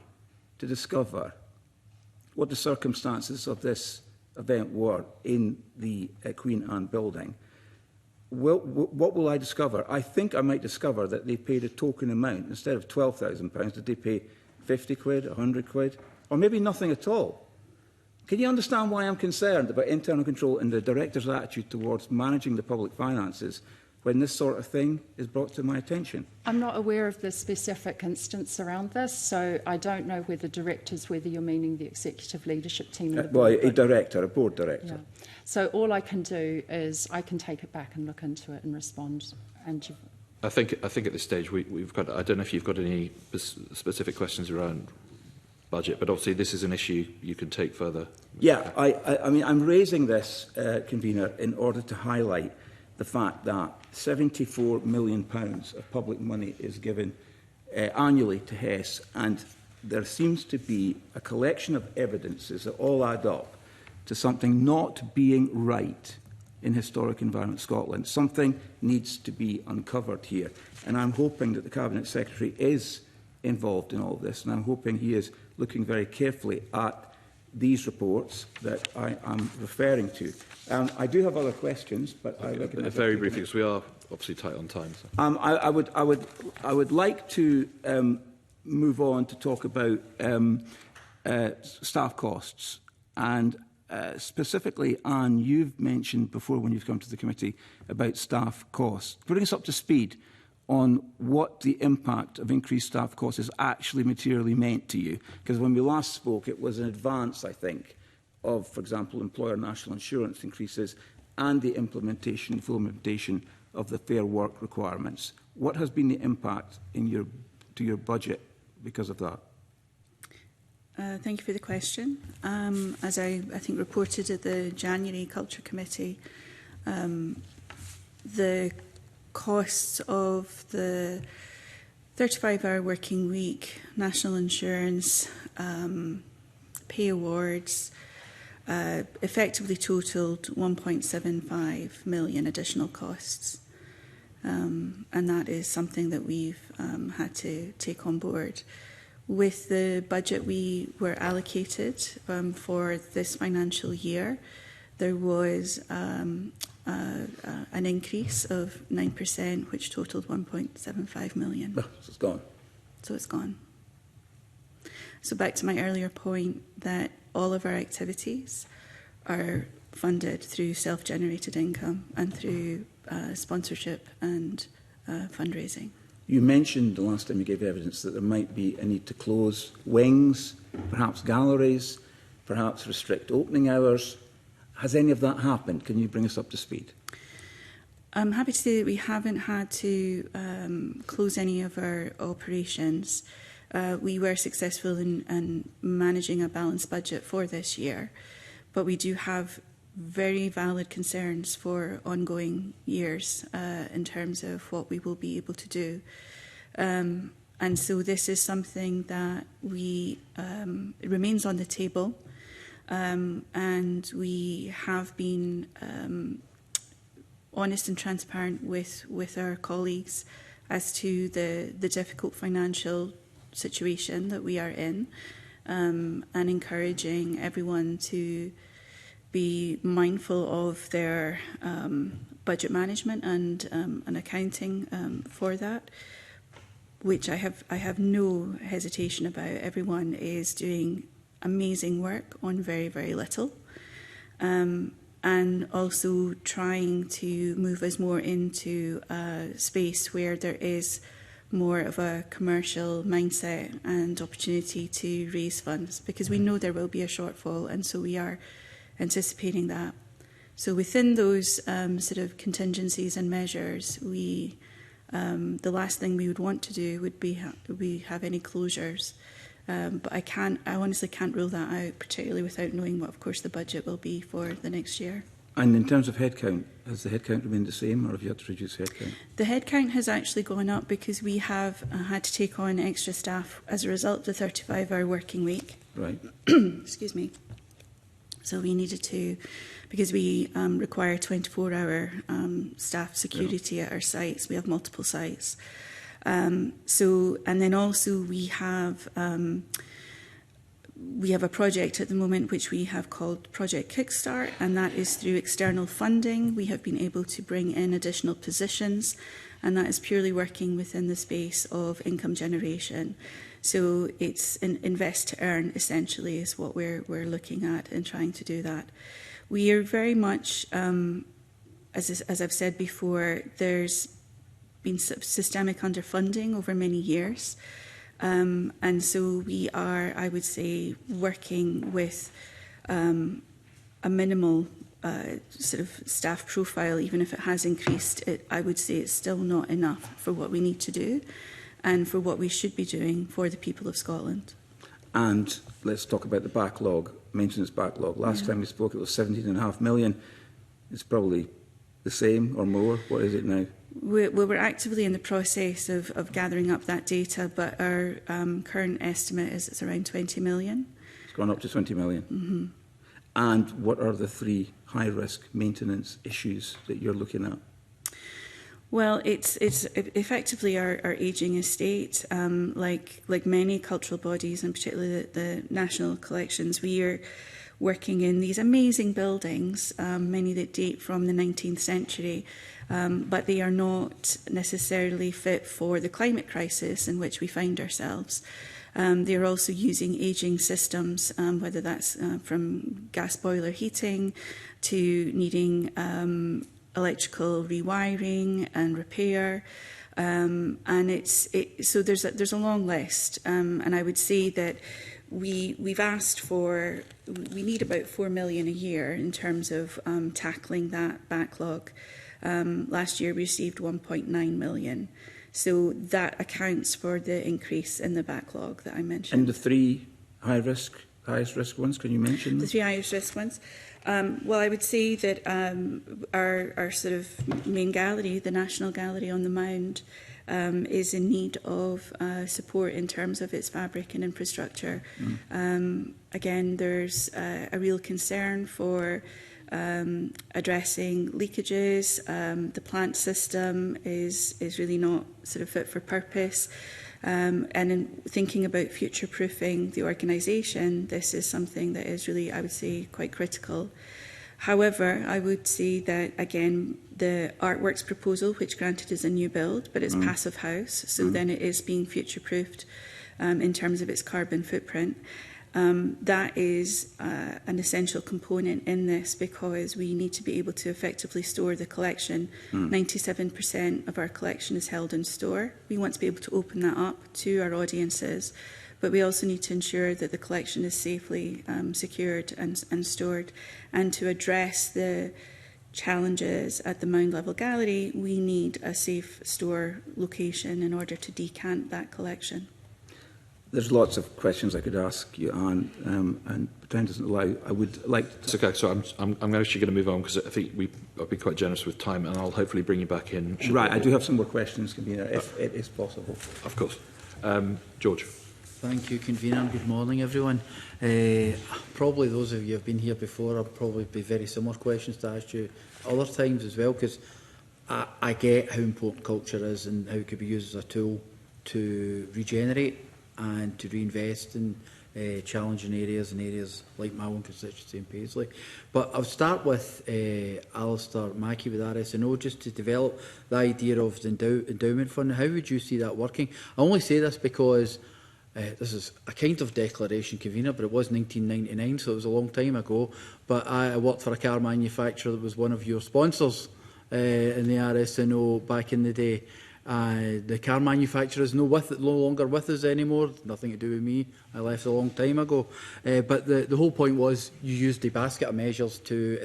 to discover what the circumstances of this event were in the Queen Anne building, what will I discover? I think I might discover that they paid a token amount. Instead of £12,000, did they pay 50 quid, 100 quid, or maybe nothing at all? Can you understand why I'm concerned about internal control and the director's attitude towards managing the public finances when this sort of thing is brought to my attention? I'm not aware of the specific instance around this, so I don't know whether you're meaning the executive leadership team. Or the Well, board, a board director. Yeah. So all I can do is I can take it back and look into it and respond. And I think at this stage we've got. I don't know if you've got any specific questions around budget, but obviously this is an issue you can take further. Yeah, I mean, I'm raising this, convener, in order to highlight the fact that £74 million of public money is given annually to HES, and there seems to be a collection of evidences that all add up to something not being right in Historic Environment Scotland. Something needs to be uncovered here, and I'm hoping that the Cabinet Secretary is involved in all of this, and I'm hoping he is looking very carefully at these reports that I am referring to. I do have other questions, but I recognise... Very briefly, because we are obviously tight on time. So. I would like to move on to talk about staff costs. And specifically, Anne, you've mentioned before when you've come to the committee about staff costs. Bring us up to speed on what the impact of increased staff costs is actually materially meant to you. Because when we last spoke, it was in advance, I think, of, for example, employer national insurance increases and the full implementation of the Fair Work requirements. What has been the impact to your budget because of that? Thank you for the question. As I think reported at the January Culture Committee, the costs of the 35-hour working week, national insurance, pay awards, effectively totalled 1.75 million additional costs. And that is something that we've had to take on board. With the budget we were allocated for this financial year, there was an increase of 9%, which totalled 1.75 million. So it's gone. So it's gone. So back to my earlier point that all of our activities are funded through self-generated income and through sponsorship and fundraising. You mentioned the last time you gave evidence that there might be a need to close wings, perhaps galleries, perhaps restrict opening hours. Has any of that happened? Can you bring us up to speed? I'm happy to say that we haven't had to close any of our operations. We were successful in managing a balanced budget for this year, but we do have very valid concerns for ongoing years in terms of what we will be able to do. And so this is something that it remains on the table, and we have been honest and transparent with our colleagues as to the difficult financial situation that we are in, and encouraging everyone to be mindful of their budget management and accounting for that, which I have no hesitation about. Everyone is doing amazing work on very, very little, and also trying to move us more into a space where there is more of a commercial mindset and opportunity to raise funds, because we know there will be a shortfall, and so we are anticipating that. So within those sort of contingencies and measures, the last thing we would want to do would be have any closures. But I honestly can't rule that out, particularly without knowing what, of course, the budget will be for the next year. And in terms of headcount, has the headcount remained the same, or have you had to reduce headcount? The headcount has actually gone up because we have had to take on extra staff as a result of the 35-hour working week. Right. Excuse me. So we needed to, because we require 24-hour staff security at our sites. We have multiple sites. And then also we have a project at the moment which we have called Project Kickstart, and that is through external funding. We have been able to bring in additional positions, and that is purely working within the space of income generation. So it's an invest to earn, essentially, is what we're looking at and trying to do that. We are very much as I've said before, there's been systemic underfunding over many years. And so we are, I would say, working with a minimal sort of staff profile. Even if it has increased, I would say it's still not enough for what we need to do and for what we should be doing for the people of Scotland. And let's talk about the backlog, maintenance backlog. Last time we spoke, it was 17.5 million. It's probably the same or more. What is it now? We're actively in the process of gathering up that data, but our current estimate is it's around 20 million. It's gone up to 20 million. Mm-hmm. And what are the 3 high-risk maintenance issues that you're looking at? Well, it's effectively our ageing estate. Like many cultural bodies, and particularly the national collections, we are working in these amazing buildings, many that date from the 19th century, but they are not necessarily fit for the climate crisis in which we find ourselves. They are also using ageing systems, whether that's from gas boiler heating to needing electrical rewiring and repair, and so there's a long list, and I would say that we've asked for, we need about 4 million a year in terms of tackling that backlog. Last year we received 1.9 million, so that accounts for the increase in the backlog that I mentioned. And the 3 highest risk ones, can you mention them? The 3 highest risk ones. Well, I would say that our sort of main gallery, the National Gallery on the Mound, is in need of support in terms of its fabric and infrastructure. Again, there's a real concern for addressing leakages. The plant system is really not sort of fit for purpose. And in thinking about future-proofing the organisation, this is something that is really, I would say, quite critical. However, I would say that, again, the Artworks proposal, which granted is a new build, but it's passive house, so then it is being future-proofed in terms of its carbon footprint. That is an essential component in this, because we need to be able to effectively store the collection. 97% of our collection is held in store. We want to be able to open that up to our audiences, but we also need to ensure that the collection is safely secured and stored. And to address the challenges at the Mound Level Gallery, we need a safe store location in order to decant that collection. There's lots of questions I could ask you, Anne, and time doesn't allow. I would like to... It's okay, so I'm actually going to move on, because I think I've been quite generous with time, and I'll hopefully bring you back in. Right, I do have some more questions, Convener, if it is possible. Of course. George. Thank you, Convener. Good morning, everyone. Probably those of you who have been here before will probably be very similar questions to ask you other times as well, because I get how important culture is and how it could be used as a tool to regenerate and to reinvest in challenging areas, and areas like my own constituency in Paisley. But I'll start with Alistair Mackey with RSNO, just to develop the idea of the endowment fund. How would you see that working? I only say this because this is a kind of declaration, Convener, but it was 1999, so it was a long time ago. But I worked for a car manufacturer that was one of your sponsors in the RSNO back in the day. The car manufacturer is no longer with us anymore. Nothing to do with me. I left a long time ago. But the whole point was you used a basket of measures to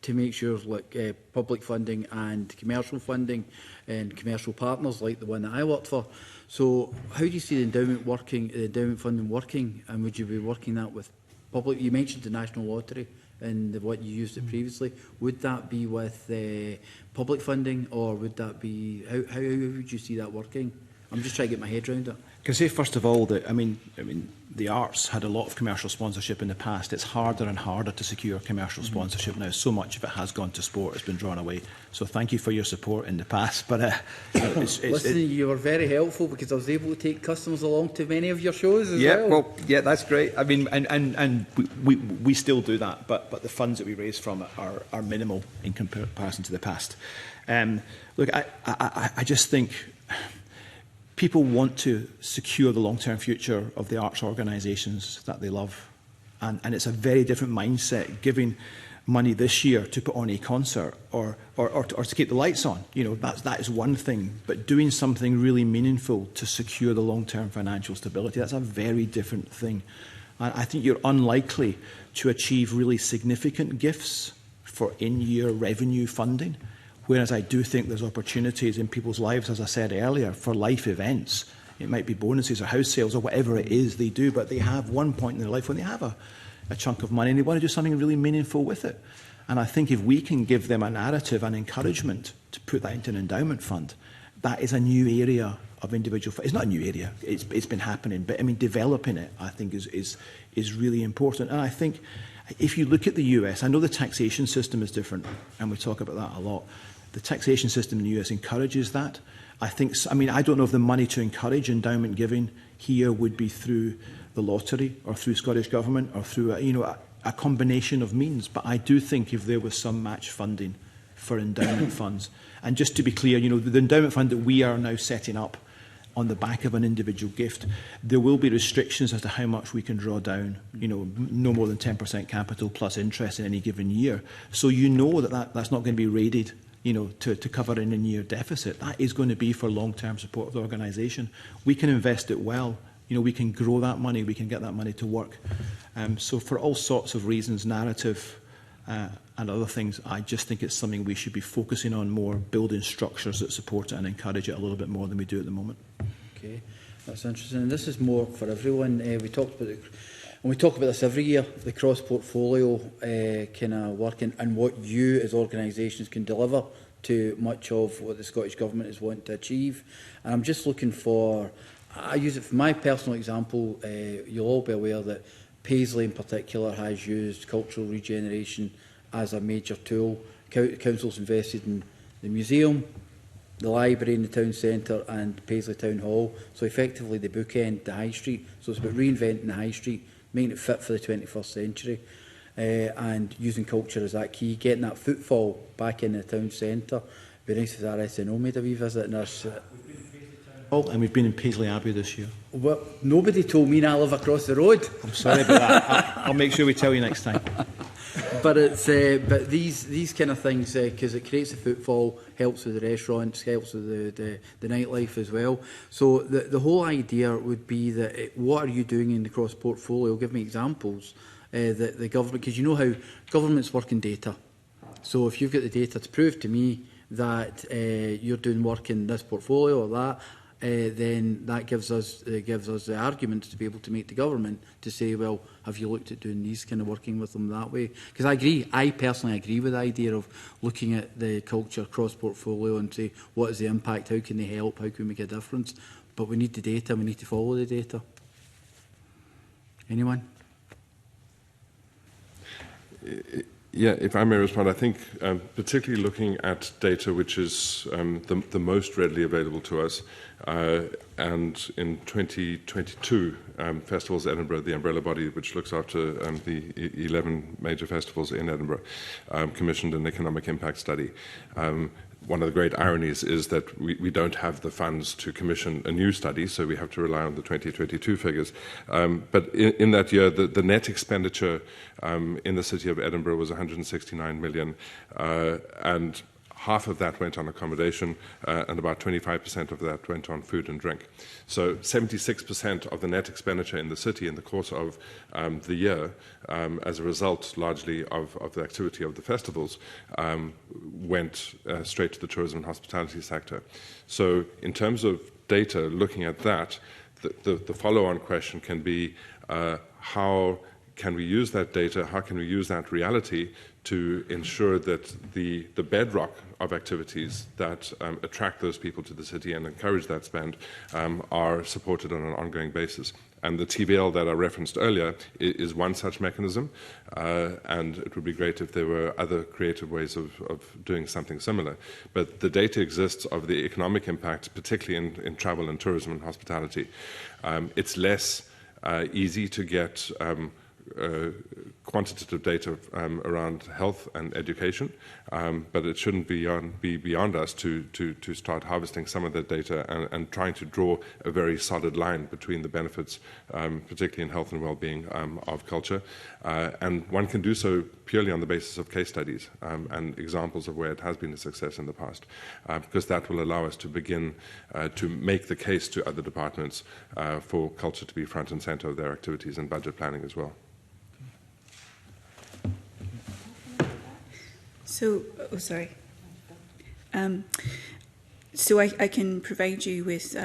make sure, like public funding and commercial funding and commercial partners like the one that I worked for. So how do you see the endowment funding working? And would you be working that with public? You mentioned the National Lottery and what you used it previously. Would that be with public funding, or would that be, how would you see that working? I'm just trying to get my head around it. Can I say first of all that I mean the arts had a lot of commercial sponsorship in the past. It's harder and harder to secure commercial sponsorship now. So much of it has gone to sport, it's been drawn away. So thank you for your support in the past. But listen, you were very helpful, because I was able to take customers along to many of your shows as well. Well, yeah, that's great. I mean, and we still do that, but the funds that we raise from it are minimal in comparison to the past. Look, I just think people want to secure the long-term future of the arts organisations that they love. And it's a very different mindset, giving money this year to put on a concert or to keep the lights on. You know, that is one thing. But doing something really meaningful to secure the long-term financial stability, that's a very different thing. And I think you're unlikely to achieve really significant gifts for in-year revenue funding, whereas I do think there's opportunities in people's lives, as I said earlier, for life events. It might be bonuses or house sales or whatever it is they do, but they have one point in their life when they have a chunk of money and they want to do something really meaningful with it. And I think if we can give them a narrative and encouragement to put that into an endowment fund, that is a new area of individual. It's not a new area, it's been happening, but I mean, developing it, I think, is really important. And I think if you look at the US, I know the taxation system is different, and we talk about that a lot. The taxation system in the US encourages that. I don't know if the money to encourage endowment giving here would be through the lottery or through Scottish Government or through a combination of means. But I do think if there was some match funding for endowment funds, and just to be clear, the endowment fund that we are now setting up on the back of an individual gift, there will be restrictions as to how much we can draw down, no more than 10% capital plus interest in any given year. So that's not going to be raided, to cover an in-year deficit. That is going to be for long-term support of the organisation. We can invest it well. We can grow that money. We can get that money to work. So for all sorts of reasons, narrative and other things, I just think it's something we should be focusing on more, building structures that support it and encourage it a little bit more than we do at the moment. Okay, that's interesting. And this is more for everyone. We talked about and we talk about this every year, the cross-portfolio kind of working and what you as organisations can deliver to much of what the Scottish Government is wanting to achieve. And I'm just looking for, I use it for my personal example. You'll all be aware that Paisley in particular has used cultural regeneration as a major tool. Council's invested in the museum, the library in the town centre and Paisley Town Hall. So effectively they bookend the high street. So it's about reinventing the high street, making it fit for the 21st century and using culture as that key, getting that footfall back in the town centre. It'd be nice if our SNO made a wee visit. And we've been in Paisley Abbey this year. Well, nobody told me, and I live across the road. I'm sorry about that. I'll make sure we tell you next time. But it's but these kind of things, because it creates a footfall, helps with the restaurants, helps with the nightlife as well. So the whole idea would be that what are you doing in the cross portfolio? Give me examples that the government, because you know how governments work in data. So if you've got the data to prove to me that you're doing work in this portfolio or that, then that gives us the arguments to be able to make the government to say, well, have you looked at doing these kind of working with them that way? Because I personally agree with the idea of looking at the culture cross-portfolio and say, what is the impact, how can they help, how can we make a difference? But we need the data, we need to follow the data. Anyone? Yeah, if I may respond, I think particularly looking at data which is the most readily available to us, and in 2022, Festivals Edinburgh, the umbrella body which looks after the 11 major festivals in Edinburgh, commissioned an economic impact study. One of the great ironies is that we don't have the funds to commission a new study, so we have to rely on the 2022 figures. But in that year, the net expenditure in the city of Edinburgh was 169 million, and half of that went on accommodation, and about 25% of that went on food and drink. So 76% of the net expenditure in the city in the course of the year, as a result largely of the activity of the festivals, went straight to the tourism and hospitality sector. So in terms of data, looking at that, the follow-on question can be how can we use that data, how can we use that reality to ensure that the bedrock of activities that attract those people to the city and encourage that spend are supported on an ongoing basis. And the TBL that I referenced earlier is one such mechanism, and it would be great if there were other creative ways of doing something similar. But the data exists of the economic impact, particularly in travel and tourism and hospitality. It's less easy to get quantitative data around health and education, but it shouldn't be beyond us to start harvesting some of that data and trying to draw a very solid line between the benefits, particularly in health and well-being, of culture. And one can do so purely on the basis of case studies and examples of where it has been a success in the past, because that will allow us to begin to make the case to other departments for culture to be front and centre of their activities and budget planning as well. So, sorry. So I can provide you with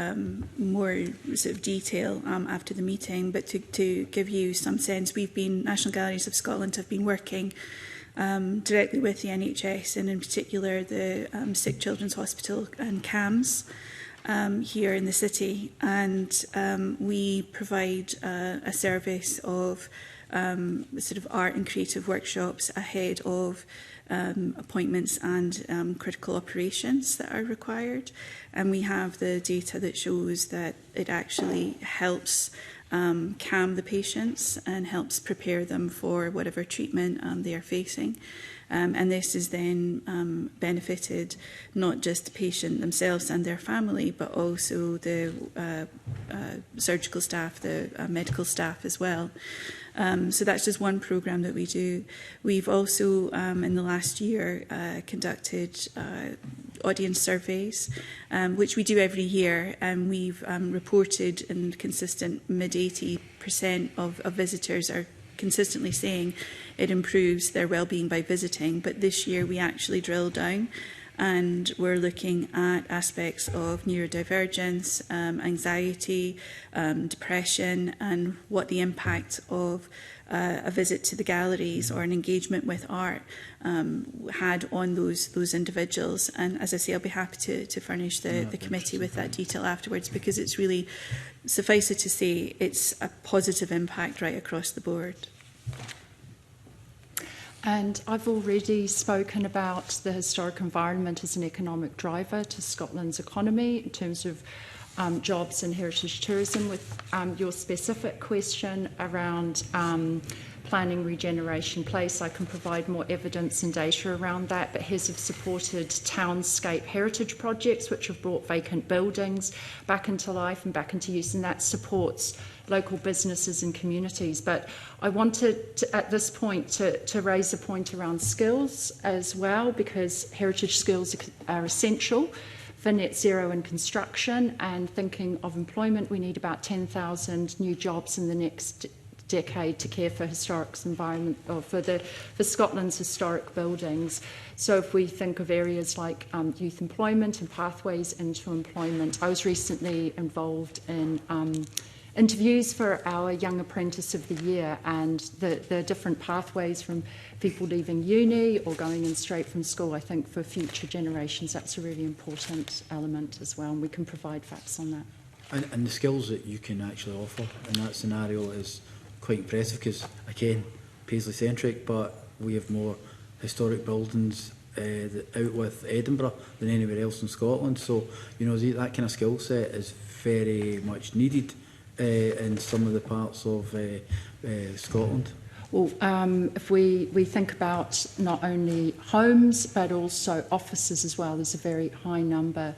more sort of detail after the meeting, but to give you some sense, National Galleries of Scotland have been working directly with the NHS, and in particular the Sick Children's Hospital and CAMHS here in the city, and we provide a service of sort of art and creative workshops ahead of appointments and critical operations that are required. And we have the data that shows that it actually helps calm the patients and helps prepare them for whatever treatment they are facing. And this is then benefited not just the patient themselves and their family, but also the surgical staff, the medical staff as well. So that's just one programme that we do. We've also, in the last year, conducted audience surveys, which we do every year, and we've reported in consistent mid-80% of visitors are consistently saying it improves their well-being by visiting. But this year we actually drilled down, and we're looking at aspects of neurodivergence, anxiety, depression, and what the impact of a visit to the galleries or an engagement with art had on those individuals. And as I say, I'll be happy to furnish the committee with that detail afterwards, because it's really, suffice it to say, it's a positive impact right across the board. And I've already spoken about the historic environment as an economic driver to Scotland's economy in terms of jobs and heritage tourism. With your specific question around planning regeneration place, I can provide more evidence and data around that, but HES have supported townscape heritage projects which have brought vacant buildings back into life and back into use, and that supports local businesses and communities. But I wanted to, at this point to raise a point around skills as well, because heritage skills are essential for net zero in construction, and thinking of employment, we need about 10,000 new jobs in the next decade to care for historic environment, or for Scotland's historic buildings. So if we think of areas like youth employment and pathways into employment, I was recently involved in interviews for our Young Apprentice of the Year, and the different pathways from people leaving uni or going in straight from school. I think for future generations that's a really important element as well, and we can provide facts on that. And the skills that you can actually offer in that scenario is quite impressive, because again, Paisley centric, but we have more historic buildings out with Edinburgh than anywhere else in Scotland. So you know, that kind of skill set is very much needed in some of the parts of Scotland. Well, if we think about not only homes but also offices as well, there's a very high number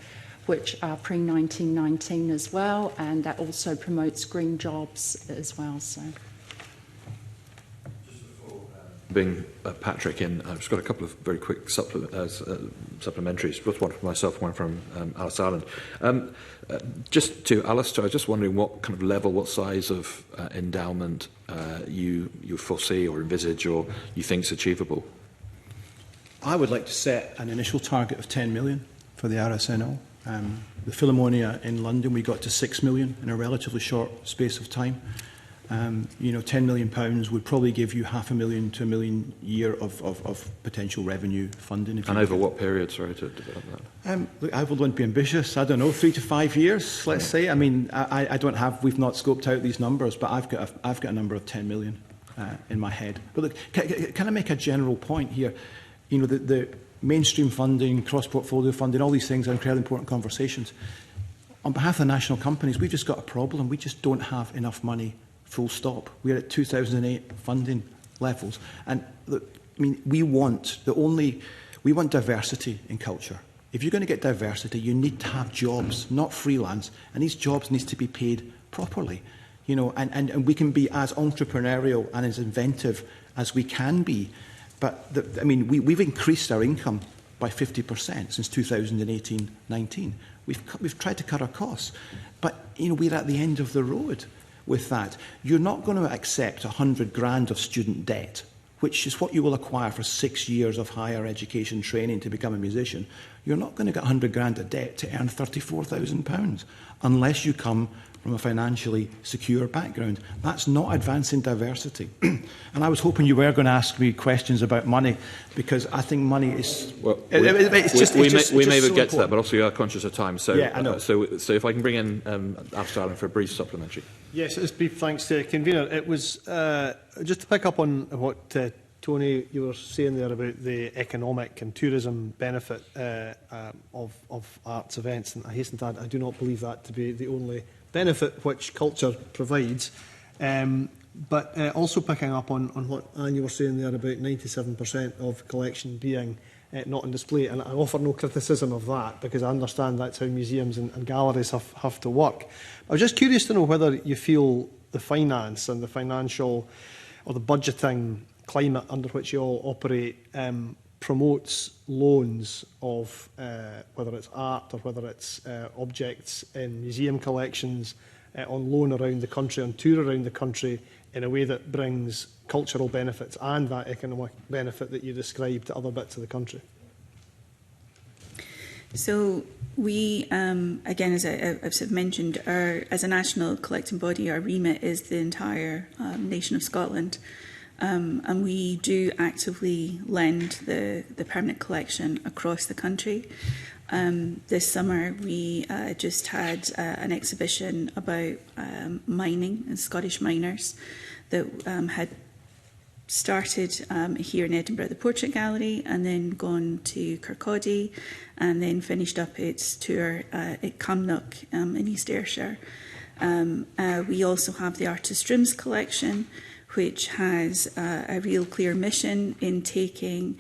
which are pre-1919 as well, and that also promotes green jobs as well. So. Being Patrick in, I've just got a couple of very quick supplementaries, both one from myself, one from Alice Ireland. Just to Alistair, I was just wondering what kind of level, what size of endowment you foresee or envisage or you think is achievable? I would like to set an initial target of 10 million for the RSNO. The Philharmonia in London, we got to 6 million in a relatively short space of time. You know, £10 million would probably give you £500,000 to £1 million a year of potential revenue funding. And over what period, sorry, to develop that? Look, I would want to be ambitious. I don't know, 3 to 5 years, let's say. I mean, I don't have, we've not scoped out these numbers, but I've got a number of 10 million in my head. But look, can I make a general point here? You know, the mainstream funding, cross-portfolio funding, all these things are incredibly important conversations. On behalf of the national companies, we've just got a problem. We just don't have enough money. Full stop. We're at 2008 funding levels. And look, I mean, we want diversity in culture. If you're going to get diversity, you need to have jobs, not freelance, and these jobs need to be paid properly. You know, and we can be as entrepreneurial and as inventive as we can be. But, I mean, we've increased our income by 50% since 2018-19. We've tried to cut our costs. But, you know, we're at the end of the road with that. You're not going to accept 100 grand of student debt, which is what you will acquire for 6 years of higher education training to become a musician. You're not going to get 100 grand of debt to earn £34,000 unless you come from a financially secure background. That's not advancing diversity. And I was hoping you were going to ask me questions about money, because I think money is... Well, we may get to that, but also we are conscious of time. So, yeah, I know. So if I can bring in Alistair Allen for a brief supplementary. Yes, it's brief, thanks to Convener. It was just to pick up on what Tony, you were saying there about the economic and tourism benefit of arts events, and I hasten to add, I do not believe that to be the only benefit which culture provides. But also picking up on what Anne, you were saying there about 97% of collection being not on display, and I offer no criticism of that, because I understand that's how museums and galleries have to work. I was just curious to know whether you feel the finance and the financial or the budgeting climate under which you all operate promotes loans of whether it's art or whether it's objects in museum collections on loan around the country, on tour around the country, in a way that brings cultural benefits and that economic benefit that you described to other bits of the country. So we, again, as I've sort of mentioned, as a national collecting body, our remit is the entire nation of Scotland. And we do actively lend the permanent collection across the country. This summer we just had an exhibition about mining and Scottish miners that had started here in Edinburgh at the Portrait Gallery, and then gone to Kirkcaldy, and then finished up its tour at Cumnock in East Ayrshire. We also have the Artist Rooms collection, which has a real clear mission in taking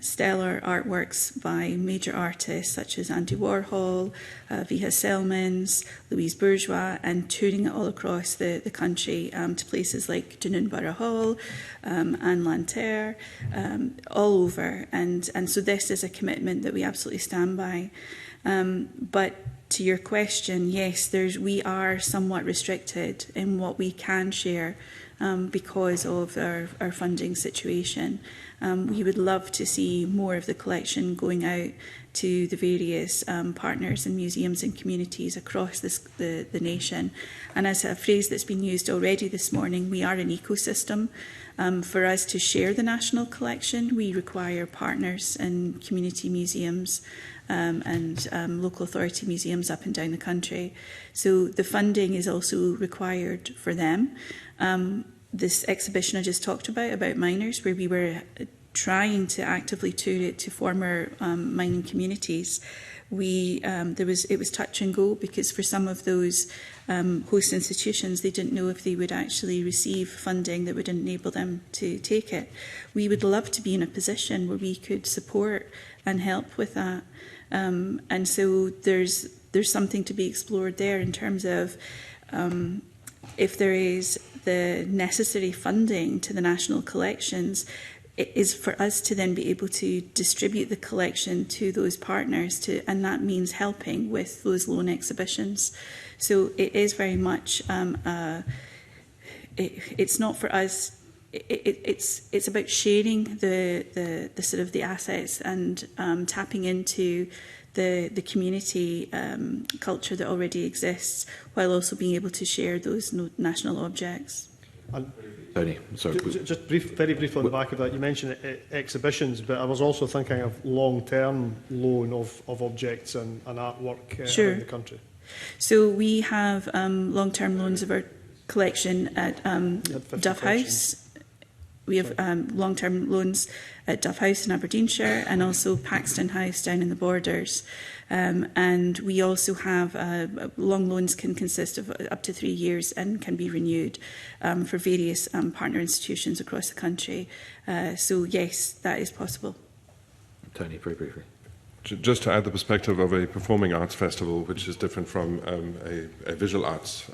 stellar artworks by major artists such as Andy Warhol, Viha Selmans, Louise Bourgeois, and touring it all across the country to places like Dunoon Borough Hall, Anne Lanterre, all over. And so this is a commitment that we absolutely stand by. But to your question, yes, we are somewhat restricted in what we can share because of our funding situation. We would love to see more of the collection going out to the various partners and museums and communities across the nation. And as a phrase that's been used already this morning, we are an ecosystem. For us to share the national collection, we require partners and community museums and local authority museums up and down the country. So the funding is also required for them. This exhibition I just talked about miners, where we were trying to actively tour it to former mining communities, it was touch and go, because for some of those host institutions, they didn't know if they would actually receive funding that would enable them to take it. We would love to be in a position where we could support and help with that. And so there's something to be explored there in terms of if there is the necessary funding to the national collections, it is for us to then be able to distribute the collection to those partners, and that means helping with those loan exhibitions. So it is very much, it's not for us, it's about sharing the sort of the assets and tapping into the community culture that already exists, while also being able to share those national objects. Tony, sorry. Just very briefly on the back of that, you mentioned exhibitions, but I was also thinking of long-term loan of objects and artwork around the country. So we have long-term loans of our collection at Duff House We have long-term loans at Dove House in Aberdeenshire and also Paxton House down in the Borders. And we also have long loans can consist of up to 3 years and can be renewed for various partner institutions across the country. So yes, that is possible. Tony, very briefly. Just to add the perspective of a performing arts festival, which is different from a visual arts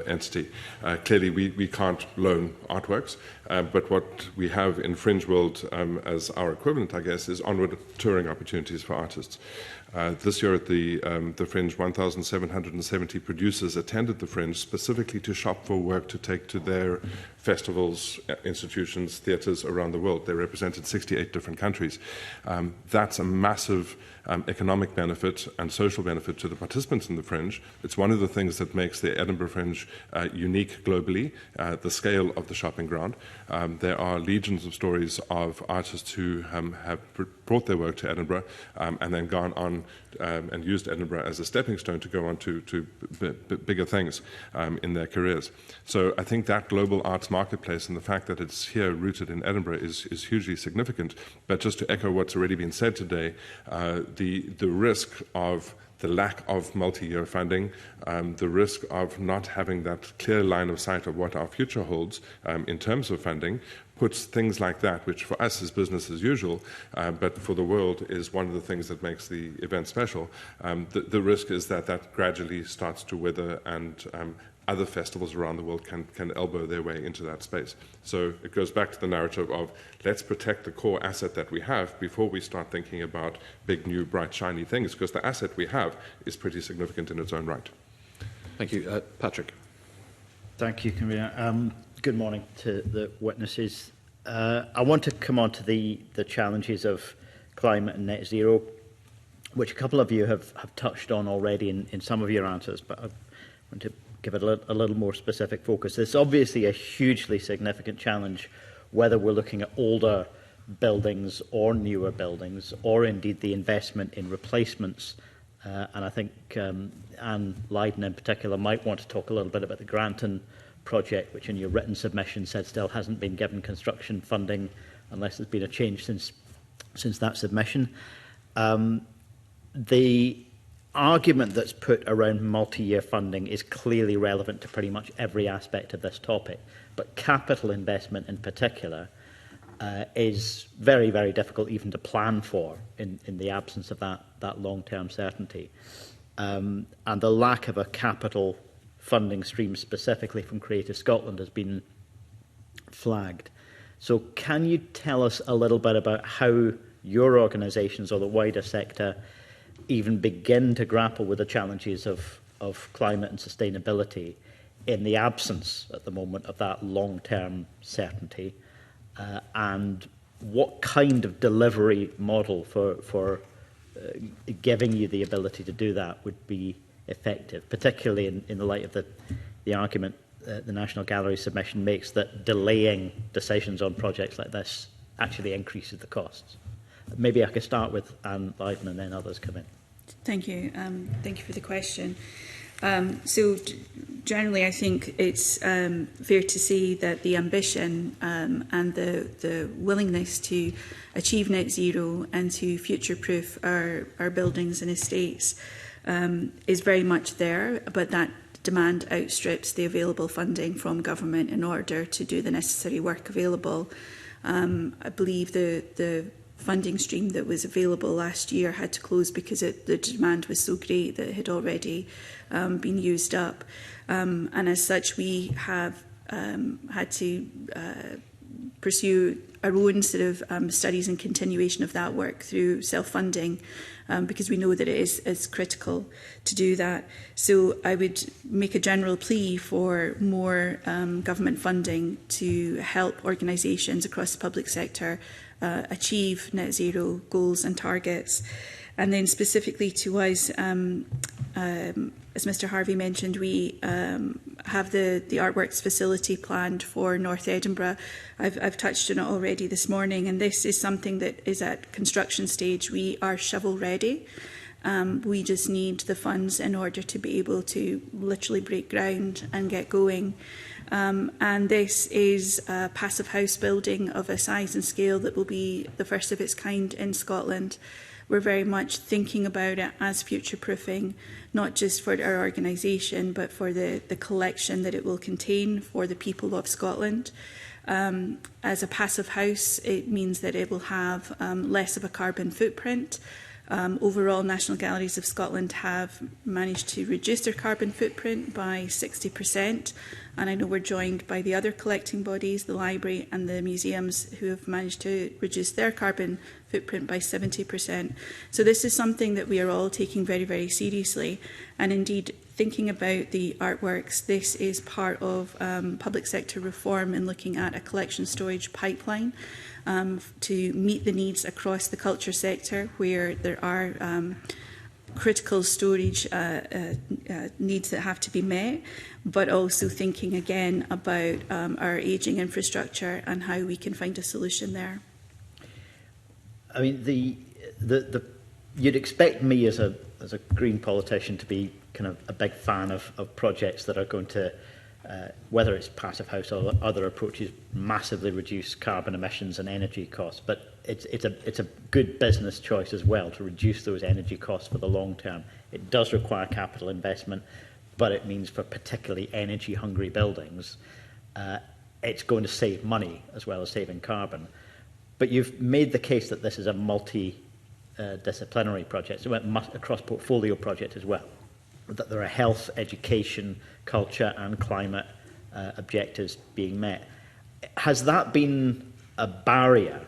entity. Clearly, we can't loan artworks, but what we have in Fringe World as our equivalent, I guess, is onward touring opportunities for artists. This year at the Fringe, 1,770 producers attended the Fringe specifically to shop for work to take to their festivals, institutions, theatres around the world. They represented 68 different countries. That's a massive economic benefit and social benefit to the participants in the Fringe. It's one of the things that makes the Edinburgh Fringe unique globally, the scale of the shopping ground. There are legions of stories of artists who have brought their work to Edinburgh and then gone on and used Edinburgh as a stepping stone to go on to bigger things in their careers. So I think that global arts marketplace and the fact that it's here rooted in Edinburgh is hugely significant. But just to echo what's already been said today, the risk of the lack of multi-year funding, the risk of not having that clear line of sight of what our future holds in terms of funding, puts things like that, which for us is business as usual, but for the world is one of the things that makes the event special. The risk is that that gradually starts to wither and other festivals around the world can elbow their way into that space. So it goes back to the narrative of let's protect the core asset that we have before we start thinking about big, new, bright, shiny things, because the asset we have is pretty significant in its own right. Thank you. Patrick. Thank you, Convener. Good morning to the witnesses. I want to come on to the challenges of climate and net zero, which a couple of you have touched on already in some of your answers, but I want to give it a little more specific focus. It's obviously a hugely significant challenge, whether we're looking at older buildings or newer buildings, or indeed the investment in replacements. And I think Anne Lydon in particular might want to talk a little bit about the Granton project, which in your written submission said still hasn't been given construction funding unless there's been a change since that submission. The argument that's put around multi-year funding is clearly relevant to pretty much every aspect of this topic, but capital investment in particular is very, very difficult even to plan for in the absence of that long-term certainty. And the lack of a capital funding stream specifically from Creative Scotland has been flagged. So can you tell us a little bit about how your organisations or the wider sector even begin to grapple with the challenges of climate and sustainability in the absence at the moment of that long-term certainty, and what kind of delivery model for giving you the ability to do that would be effective, particularly in the light of the argument the National Gallery submission makes that delaying decisions on projects like this actually increases the costs. Maybe I could start with Anne Lydon and then others come in. Thank you. Thank you for the question. So generally, I think it's fair to say that the ambition and the willingness to achieve net zero and to future-proof our buildings and estates is very much there, but that demand outstrips the available funding from government in order to do the necessary work available. I believe the funding stream that was available last year had to close because the demand was so great that it had already been used up. And as such, we have had to pursue our own sort of studies and continuation of that work through self-funding, because we know that it is critical to do that. So I would make a general plea for more government funding to help organisations across the public sector achieve net zero goals and targets. And then specifically to us, as Mr Harvey mentioned, we have the Artworks facility planned for North Edinburgh. I've touched on it already this morning, and this is something that is at construction stage. We are shovel ready. We just need the funds in order to be able to literally break ground and get going. And this is a passive house building of a size and scale that will be the first of its kind in Scotland. We're very much thinking about it as future-proofing, not just for our organisation, but for the collection that it will contain for the people of Scotland. As a passive house, it means that it will have less of a carbon footprint. Overall, National Galleries of Scotland have managed to reduce their carbon footprint by 60%, and I know we're joined by the other collecting bodies, the library and the museums, who have managed to reduce their carbon footprint by 70%. So this is something that we are all taking very, very seriously, and indeed thinking about the artworks, this is part of public sector reform in looking at a collection storage pipeline to meet the needs across the culture sector where there are critical storage needs that have to be met, but also thinking again about our ageing infrastructure and how we can find a solution there. I mean, you'd expect me as a Green politician to be kind of a big fan of projects that are going to, whether it's passive house or other approaches, massively reduce carbon emissions and energy costs. But it's a good business choice as well to reduce those energy costs for the long term. It does require capital investment, but it means for particularly energy-hungry buildings, it's going to save money as well as saving carbon. But you've made the case that this is a multi-disciplinary project, so a cross-portfolio project as well, that there are health, education, culture and climate objectives being met. Has that been a barrier?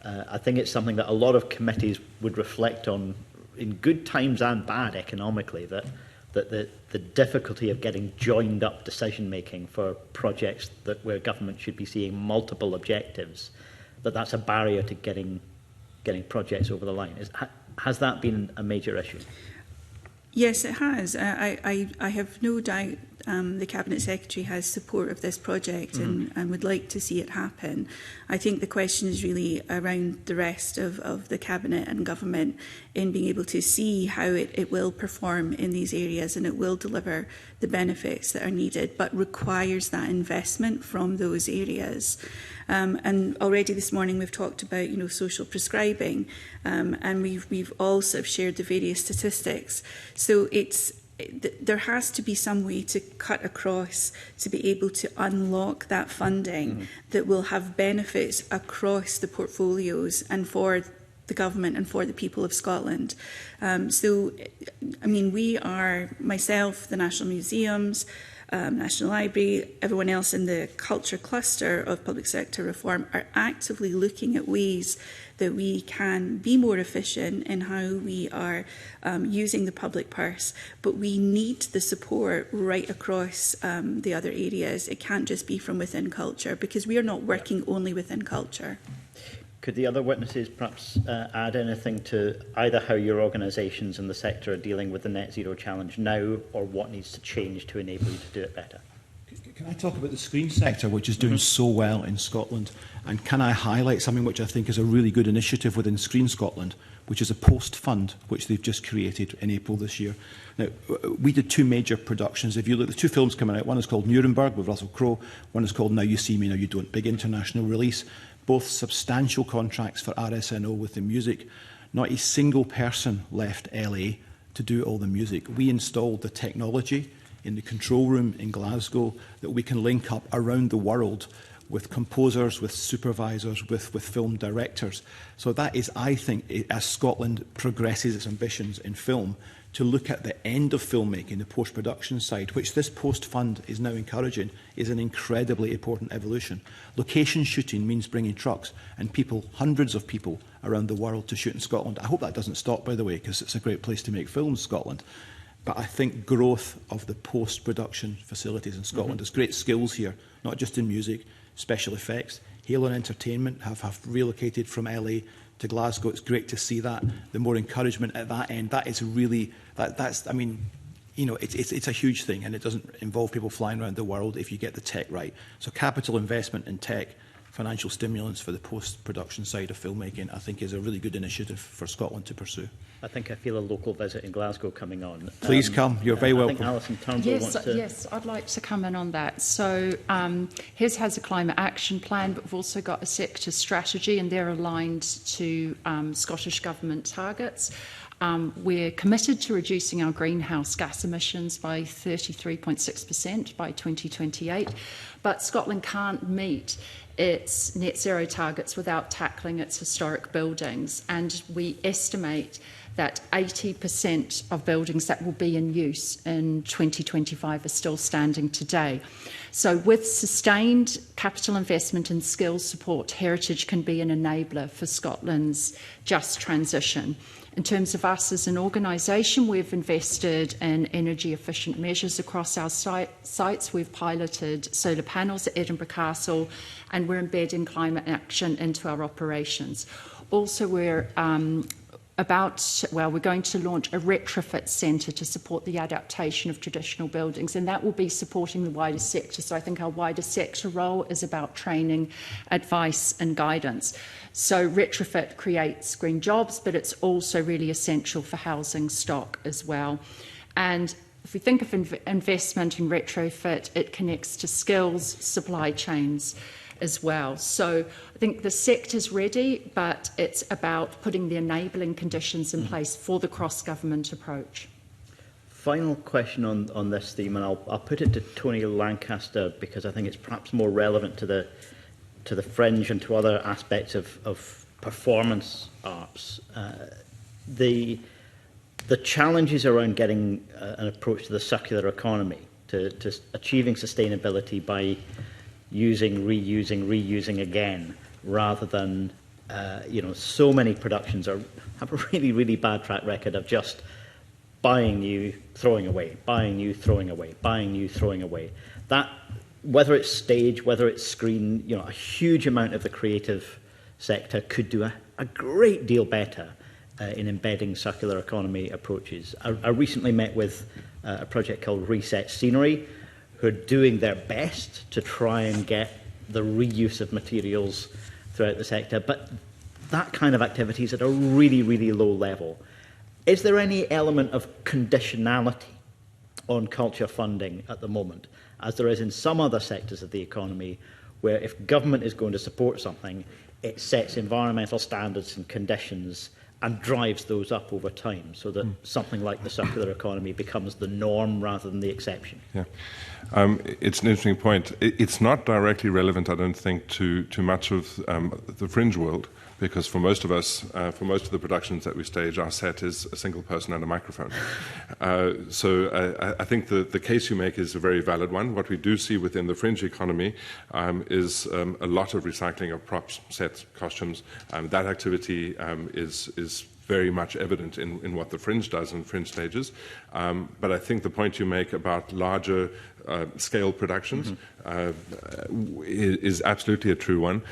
I think it's something that a lot of committees would reflect on in good times and bad economically, that the difficulty of getting joined up decision making for projects where government should be seeing multiple objectives, that's a barrier to getting projects over the line. Has that been a major issue? Yes, it has. I have no doubt the Cabinet Secretary has support of this project and would like to see it happen. I think the question is really around the rest of the Cabinet and Government in being able to see how it will perform in these areas, and it will deliver the benefits that are needed, but requires that investment from those areas. And already this morning we've talked about, social prescribing, and we've also shared the various statistics. So there has to be some way to cut across to be able to unlock that funding that will have benefits across the portfolios and for the government and for the people of Scotland. We are, myself, the National Museums, National Library, everyone else in the culture cluster of public sector reform are actively looking at ways that we can be more efficient in how we are using the public purse, but we need the support right across the other areas. It can't just be from within culture, because we are not working only within culture. Could the other witnesses perhaps add anything to either how your organisations and the sector are dealing with the net zero challenge now, or what needs to change to enable you to do it better? Can I talk about the screen sector, which is doing so well in Scotland? And can I highlight something which I think is a really good initiative within Screen Scotland, which is a post fund, which they've just created in April this year. Now, we did two major productions. If you look, the two films coming out, one is called Nuremberg with Russell Crowe, one is called Now You See Me, Now You Don't, big international release. Both substantial contracts for RSNO with the music. Not a single person left LA to do all the music. We installed the technology in the control room in Glasgow that we can link up around the world with composers, with supervisors, with film directors. So that is, I think, as Scotland progresses its ambitions in film, to look at the end of filmmaking, the post-production side, which this post-fund is now encouraging, is an incredibly important evolution. Location shooting means bringing trucks and people, hundreds of people around the world to shoot in Scotland. I hope that doesn't stop, by the way, because it's a great place to make films, Scotland. But I think growth of the post-production facilities in Scotland, there's great skills here, not just in music, special effects. Halo Entertainment have relocated from LA to Glasgow. It's great to see that. The more encouragement at that end, that is really, that's I mean, you know, it's a huge thing, and it doesn't involve people flying around the world if you get the tech right. So capital investment in tech financial stimulants for the post-production side of filmmaking, I think is a really good initiative for Scotland to pursue. I think I feel a local visit in Glasgow coming on. Please come. You're very welcome. I think Alison Turnbull wants to... Yes, I'd like to come in on that. So HES has a climate action plan, but we've also got a sector strategy, and they're aligned to Scottish Government targets. We're committed to reducing our greenhouse gas emissions by 33.6% by 2028, but Scotland can't meet its net zero targets without tackling its historic buildings, and we estimate that 80% of buildings that will be in use in 2025 are still standing today. So with sustained capital investment and skills support, heritage can be an enabler for Scotland's just transition. In terms of us as an organisation, we've invested in energy efficient measures across our sites. We've piloted solar panels at Edinburgh Castle, and we're embedding climate action into our operations. Also, we're going to launch a retrofit centre to support the adaptation of traditional buildings, and that will be supporting the wider sector. So I think our wider sector role is about training, advice and guidance. So retrofit creates green jobs, but it's also really essential for housing stock as well. And if we think of investment in retrofit, it connects to skills, supply chains as well. So I think the sector's ready, but it's about putting the enabling conditions in place for the cross-government approach. Final question on this theme, and I'll put it to Tony Lancaster because I think it's perhaps more relevant to the fringe and to other aspects of performance arts. The challenges around getting an approach to the circular economy, to achieving sustainability by using, reusing again, rather than so many productions have a really, really bad track record of just buying new, throwing away, buying new, throwing away, buying new, throwing away. That, whether it's stage, whether it's screen, a huge amount of the creative sector could do a great deal better in embedding circular economy approaches. I recently met with a project called Reset Scenery, who are doing their best to try and get the reuse of materials throughout the sector, but that kind of activity is at a really, really low level. Is there any element of conditionality on culture funding at the moment, as there is in some other sectors of the economy, where if government is going to support something, it sets environmental standards and conditions and drives those up over time, so that something like the circular economy becomes the norm rather than the exception? Yeah, it's an interesting point. It's not directly relevant, I don't think, to much of the fringe world, because for most of us, for most of the productions that we stage, our set is a single person and a microphone. So I think the case you make is a very valid one. What we do see within the fringe economy is a lot of recycling of props, sets, costumes. That activity is very much evident in what the fringe does in fringe stages. But I think the point you make about larger scale productions is absolutely a true one.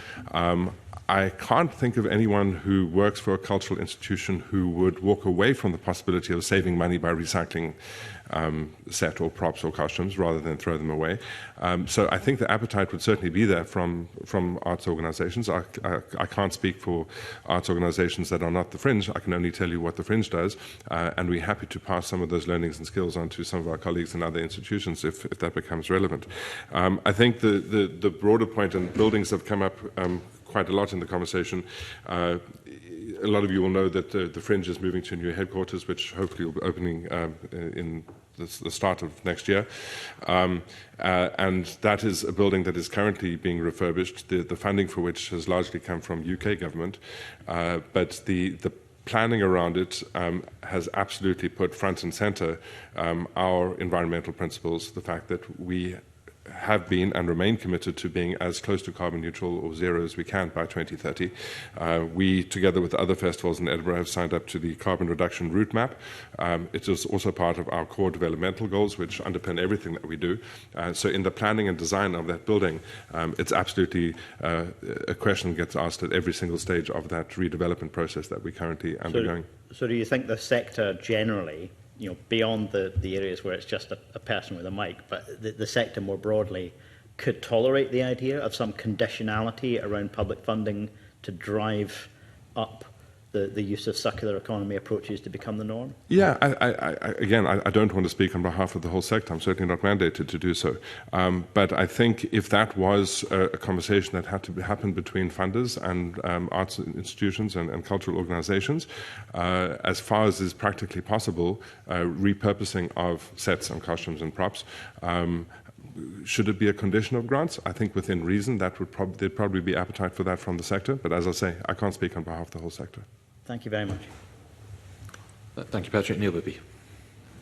I can't think of anyone who works for a cultural institution who would walk away from the possibility of saving money by recycling set or props or costumes rather than throw them away. So I think the appetite would certainly be there from arts organisations. I can't speak for arts organisations that are not the fringe. I can only tell you what the fringe does, and we're happy to pass some of those learnings and skills on to some of our colleagues in other institutions if that becomes relevant. I think the broader point, and buildings have come up quite a lot in the conversation. A lot of you will know that the Fringe is moving to a new headquarters, which hopefully will be opening in the start of next year. And that is a building that is currently being refurbished, the funding for which has largely come from UK government. But the planning around it has absolutely put front and centre our environmental principles, the fact that we have been and remain committed to being as close to carbon neutral or zero as we can by 2030. We, together with other festivals in Edinburgh, have signed up to the carbon reduction route map. It is also part of our core developmental goals, which underpin everything that we do. So in the planning and design of that building, it's absolutely a question that gets asked at every single stage of that redevelopment process that we're currently undergoing. So do you think the sector generally, beyond the areas where it's just a person with a mic, but the sector more broadly, could tolerate the idea of some conditionality around public funding to drive up the use of circular economy approaches to become the norm? Yeah, I don't want to speak on behalf of the whole sector. I'm certainly not mandated to do so. But I think if that was a conversation that had to happen between funders and arts institutions and cultural organisations, as far as is practically possible, repurposing of sets and costumes and props, should it be a condition of grants? I think within reason that there'd probably be appetite for that from the sector. But as I say, I can't speak on behalf of the whole sector. Thank you very much. Thank you, Patrick. Neil Bibby.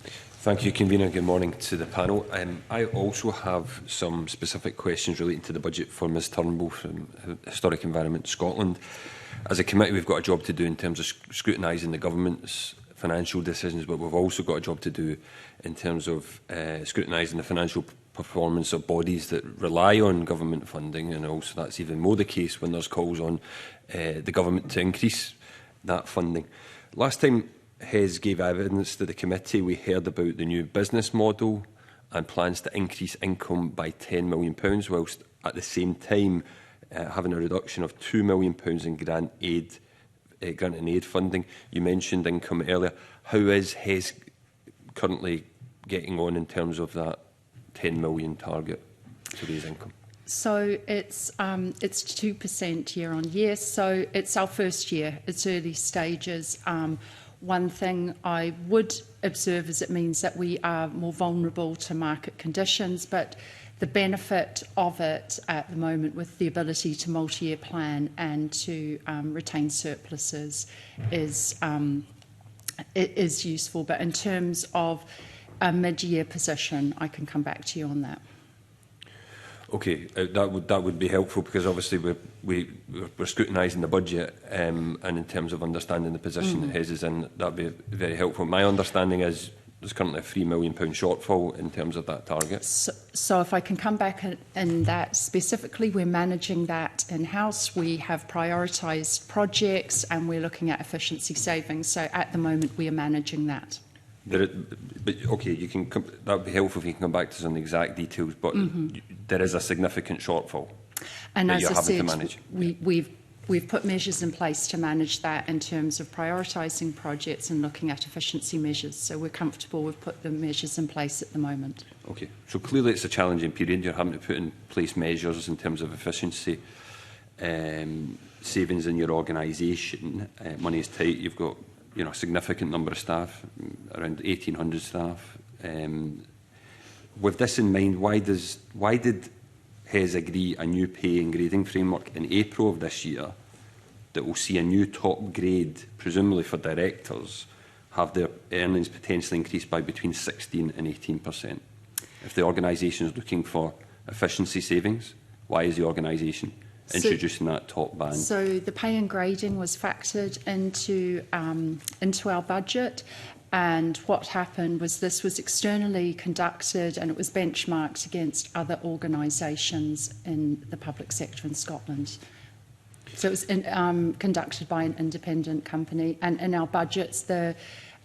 Thank you, Convener. Good morning to the panel. I also have some specific questions relating to the budget for Ms Turnbull from Historic Environment Scotland. As a committee, we've got a job to do in terms of scrutinising the government's financial decisions, but we've also got a job to do in terms of scrutinising the financial performance of bodies that rely on government funding, and also that's even more the case when there's calls on the government to increase that funding. Last time HES gave evidence to the committee, we heard about the new business model and plans to increase income by £10 million, whilst at the same time having a reduction of £2 million in grant and aid funding. You mentioned income earlier. How is HES currently getting on in terms of that £10 million target to raise income? So it's 2% year on year. So it's our first year. It's early stages. One thing I would observe is it means that we are more vulnerable to market conditions, but the benefit of it at the moment with the ability to multi-year plan and to retain surpluses is useful. But in terms of a mid-year position, I can come back to you on that. Okay, that would be helpful, because obviously we're scrutinising the budget, and in terms of understanding the position that HES is in, that'd be very helpful. My understanding is there's currently a £3 million shortfall in terms of that target. So if I can come back in that specifically, we're managing that in-house. We have prioritised projects and we're looking at efficiency savings. So at the moment we are managing that. But okay, that would be helpful if you can come back to some exact details, but there is a significant shortfall and that as you're I having said, to manage. We've put measures in place to manage that in terms of prioritising projects and looking at efficiency measures. So we're comfortable we've put the measures in place at the moment. Okay, so clearly it's a challenging period. You're having to put in place measures in terms of efficiency, savings in your organisation. Money is tight. You've got a significant number of staff, around 1,800 staff. With this in mind, why did HES agree a new pay and grading framework in April of this year that will see a new top grade, presumably for directors, have their earnings potentially increased by between 16% and 18%? If the organisation is looking for efficiency savings, why is the organisation introducing that top band? So the pay and grading was factored into our budget, and what happened was this was externally conducted and it was benchmarked against other organisations in the public sector in Scotland. So it was conducted by an independent company, and in our budgets the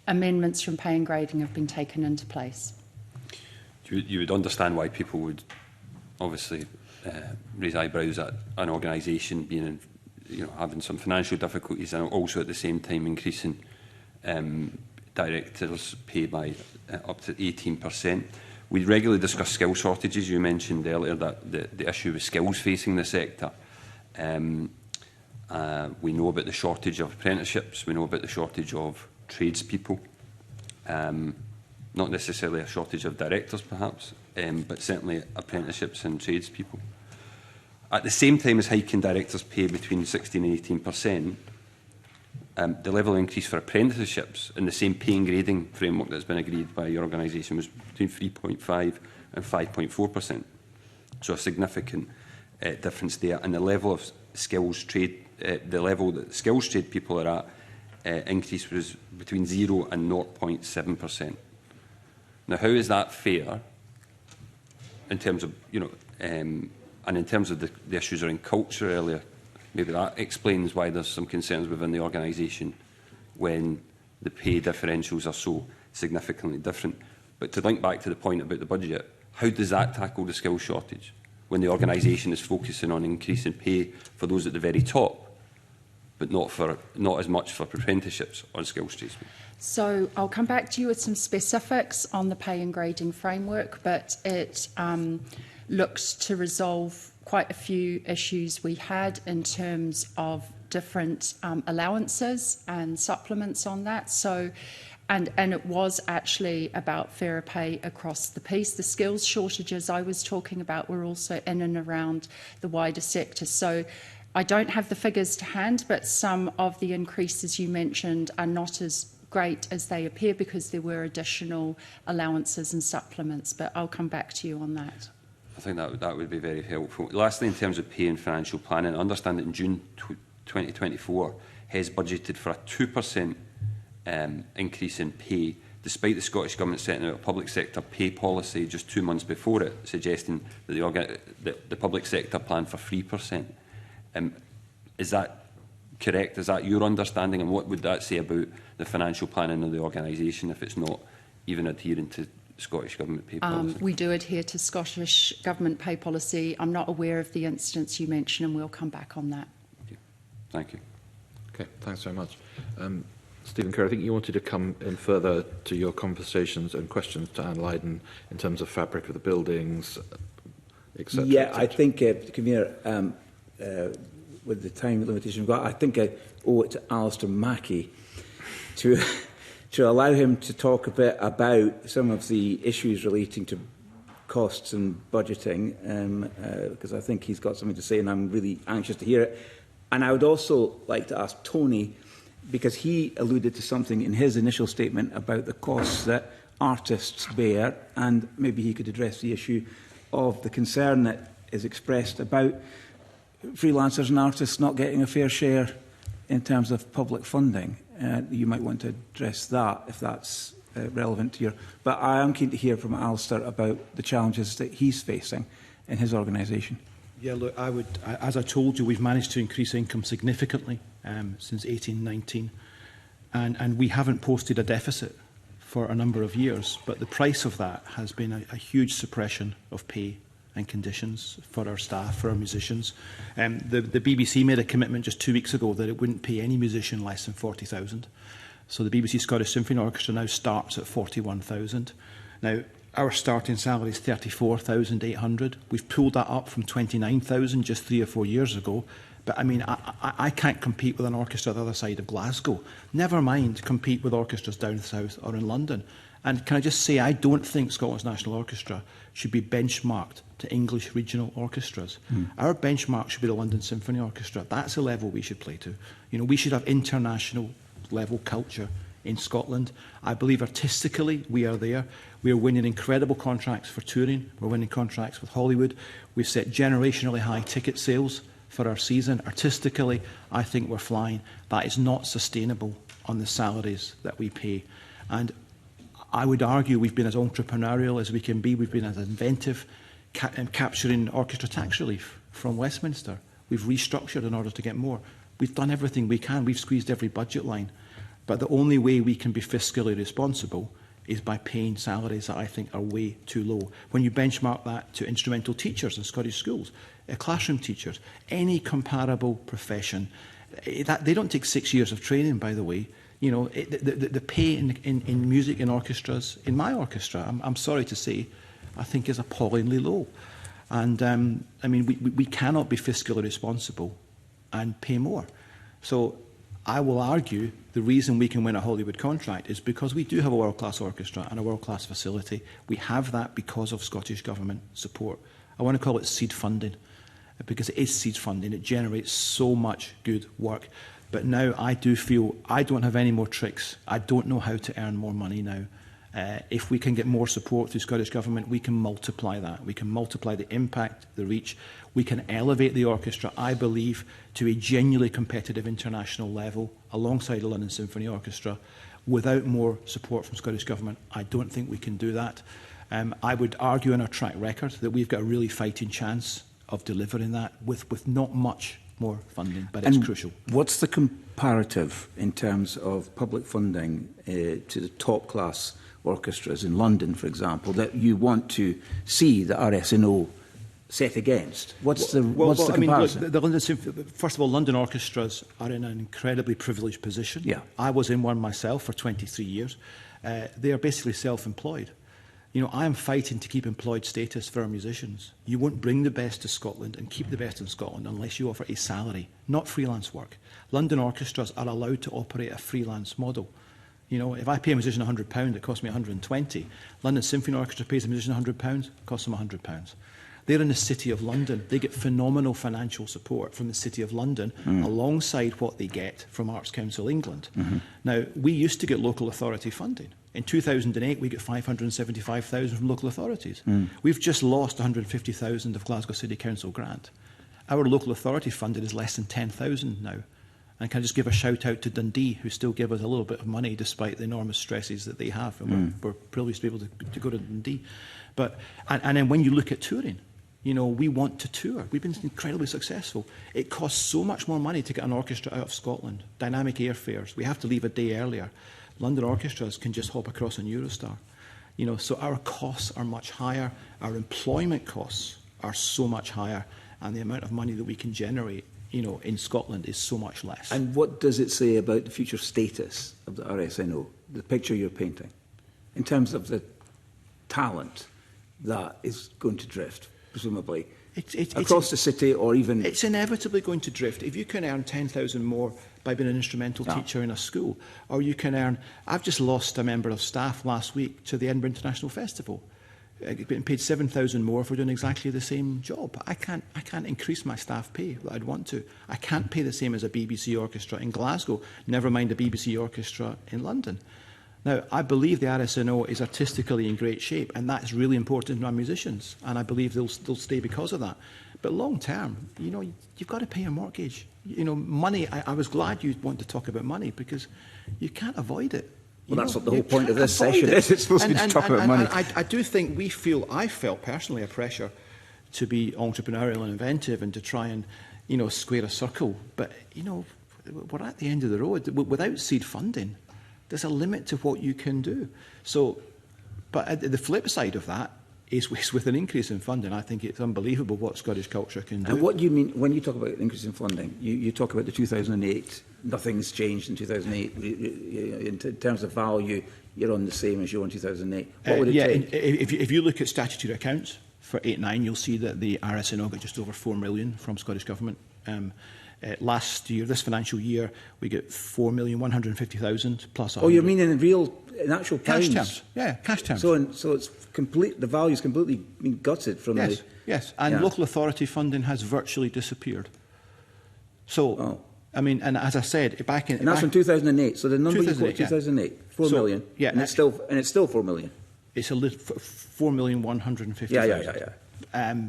amendments from pay and grading have been taken into place. You would understand why people would obviously raise eyebrows at an organisation being, having some financial difficulties, and also at the same time increasing directors' pay by up to 18%. We regularly discuss skill shortages. You mentioned earlier that the issue with skills facing the sector. We know about the shortage of apprenticeships. We know about the shortage of tradespeople. Not necessarily a shortage of directors, perhaps, but certainly apprenticeships and tradespeople. At the same time as hiking directors' pay between 16 and 18%, the level of increase for apprenticeships in the same pay and grading framework that's been agreed by your organisation was between 3.5% and 5.4%. So a significant difference there. And the level of skills trade, the level that skills trade people are at, increase was between 0 and 0.7%. Now, how is that fair in terms of, and in terms of the issues around culture earlier? Maybe that explains why there's some concerns within the organisation when the pay differentials are so significantly different. But to link back to the point about the budget, how does that tackle the skills shortage? when the organisation is focusing on increasing pay for those at the very top, but not as much for apprenticeships or skills tradesmen? So I'll come back to you with some specifics on the pay and grading framework, but it looks to resolve quite a few issues we had in terms of different allowances and supplements on that. So, and it was actually about fairer pay across the piece. The skills shortages I was talking about were also in and around the wider sector. So I don't have the figures to hand, but some of the increases you mentioned are not as great as they appear because there were additional allowances and supplements, but I'll come back to you on that. I think that would be very helpful. Lastly, in terms of pay and financial planning, I understand that in June 2024, HES budgeted for a 2% increase in pay, despite the Scottish Government setting out a public sector pay policy just 2 months before it, suggesting that the public sector planned for 3%. Is that correct? Is that your understanding? And what would that say about the financial planning of the organisation if it's not even adhering to Scottish Government pay policy? We do adhere to Scottish Government pay policy. I'm not aware of the instance you mentioned, and we'll come back on that. Okay. Thank you. Okay, thanks very much. Stephen Kerr, I think you wanted to come in further to your conversations and questions to Anne Lydon in terms of fabric of the buildings, etc. Yeah, I think, Convener, with the time limitation we've got, I think I owe it to Alistair Mackey to allow him to talk a bit about some of the issues relating to costs and budgeting, because I think he's got something to say and I'm really anxious to hear it. And I would also like to ask Tony, because he alluded to something in his initial statement about the costs that artists bear, and maybe he could address the issue of the concern that is expressed about freelancers and artists not getting a fair share in terms of public funding. You might want to address that if that's relevant to your... But I am keen to hear from Alistair about the challenges that he's facing in his organisation. Yeah, look, as I told you, we've managed to increase income significantly since 1819, and we haven't posted a deficit for a number of years, but the price of that has been a huge suppression of pay and conditions for our staff, for our musicians. The BBC made a commitment just 2 weeks ago that it wouldn't pay any musician less than 40,000. So the BBC Scottish Symphony Orchestra now starts at 41,000. Now, our starting salary is 34,800. We've pulled that up from 29,000 just 3 or 4 years ago. But I mean, I can't compete with an orchestra the other side of Glasgow. Never mind compete with orchestras down south or in London. And can I just say, I don't think Scotland's National Orchestra should be benchmarked to English regional orchestras. Our benchmark should be the London Symphony Orchestra. That's the level we should play to. You know, we should have international level culture in Scotland. I believe artistically we are there. We are winning incredible contracts for touring. We're winning contracts with Hollywood. We've set generationally high ticket sales for our season. Artistically, I think we're flying. That is not sustainable on the salaries that we pay. And I would argue we've been as entrepreneurial as we can be. We've been as inventive, capturing orchestra tax relief from Westminster. We've restructured in order to get more. We've done everything we can. We've squeezed every budget line. But the only way we can be fiscally responsible is by paying salaries that I think are way too low. When you benchmark that to instrumental teachers in Scottish schools, classroom teachers, any comparable profession, they don't take 6 years of training, by the way. You know, the pay in music in orchestras, in my orchestra, I'm sorry to say, I think is appallingly low. And I mean, we cannot be fiscally responsible and pay more. So I will argue the reason we can win a Hollywood contract is because we do have a world-class orchestra and a world-class facility. We have that because of Scottish Government support. I want to call it seed funding, because it is seed funding. It generates so much good work. But now I do feel I don't have any more tricks. I don't know how to earn more money now. If we can get more support through Scottish Government, we can multiply that. We can multiply the impact, the reach. We can elevate the orchestra, I believe, to a genuinely competitive international level alongside the London Symphony Orchestra. Without more support from Scottish Government, I don't think we can do that. I would argue in our track record that we've got a really fighting chance of delivering that with not much more funding, but it's crucial. What's the comparative in terms of public funding to the top-class orchestras in London, for example, that you want to see the RSNO set against? What's the I mean, comparison? look, the London first of all, London orchestras are in an incredibly privileged position. Yeah. I was in one myself for 23 years. They are basically self-employed. You know, I am fighting to keep employed status for our musicians. You won't bring the best to Scotland and keep the best in Scotland unless you offer a salary, not freelance work. London orchestras are allowed to operate a freelance model. You know, if I pay a musician £100, it costs me 120. London Symphony Orchestra pays a musician £100, it costs them £100. They're in the City of London. They get phenomenal financial support from the City of London alongside what they get from Arts Council England. Now, we used to get local authority funding. In 2008, we get 575,000 from local authorities. We've just lost 150,000 of Glasgow City Council grant. Our local authority funding is less than 10,000 now. And can I just give a shout out to Dundee, who still give us a little bit of money despite the enormous stresses that they have. And we're privileged to be able to go to Dundee. But, and then when you look at touring, you know, we want to tour. We've been incredibly successful. It costs so much more money to get an orchestra out of Scotland. Dynamic airfares. We have to leave a day earlier. London orchestras can just hop across on Eurostar. You know, so our costs are much higher. Our employment costs are so much higher. And the amount of money that we can generate, you know, in Scotland is so much less. And what does it say about the future status of the RSNO, the picture you're painting, in terms of the talent that is going to drift, presumably, across the city or even... It's inevitably going to drift. If you can earn 10,000 more by being an instrumental teacher in a school, or you can earn... I've just lost a member of staff last week to the Edinburgh International Festival. Getting paid 7,000 more for doing exactly the same job. I can't increase my staff pay that I'd want to. I can't pay the same as a BBC orchestra in Glasgow, never mind a BBC orchestra in London. Now, I believe the RSNO is artistically in great shape, and that's really important to our musicians, and I believe they'll stay because of that. But long term, you know, you've got to pay a mortgage. You know, money, I was glad you want to talk about money, because you can't avoid it. Well, that's what the whole point of this session is. It's supposed to be to talk about money. I do think I felt personally a pressure to be entrepreneurial and inventive and to try and, you know, square a circle. But, you know, we're at the end of the road. Without seed funding, there's a limit to what you can do. So, but the flip side of that is with an increase in funding, I think it's unbelievable what Scottish culture can do. And what do you mean when you talk about an increase in funding? You talk about the 2008. Nothing's changed in 2008. In terms of value, you're on the same as you were in 2008. What would it take? If you look at statutory accounts for 8-9, you'll see that the RSNO got just over 4 million from Scottish Government. Last year, this financial year, we get 4,150,000 plus. Oh, you mean in actual pounds? Cash terms? Yeah, cash terms. So it's complete. The value's completely been gutted from the. Yes, and local authority funding has virtually disappeared. So, I mean, and as I said, back in... And that's from 2008, so the number you quote 2008, 4 million, yeah, and it's still 4 million. It's a 4,150,000.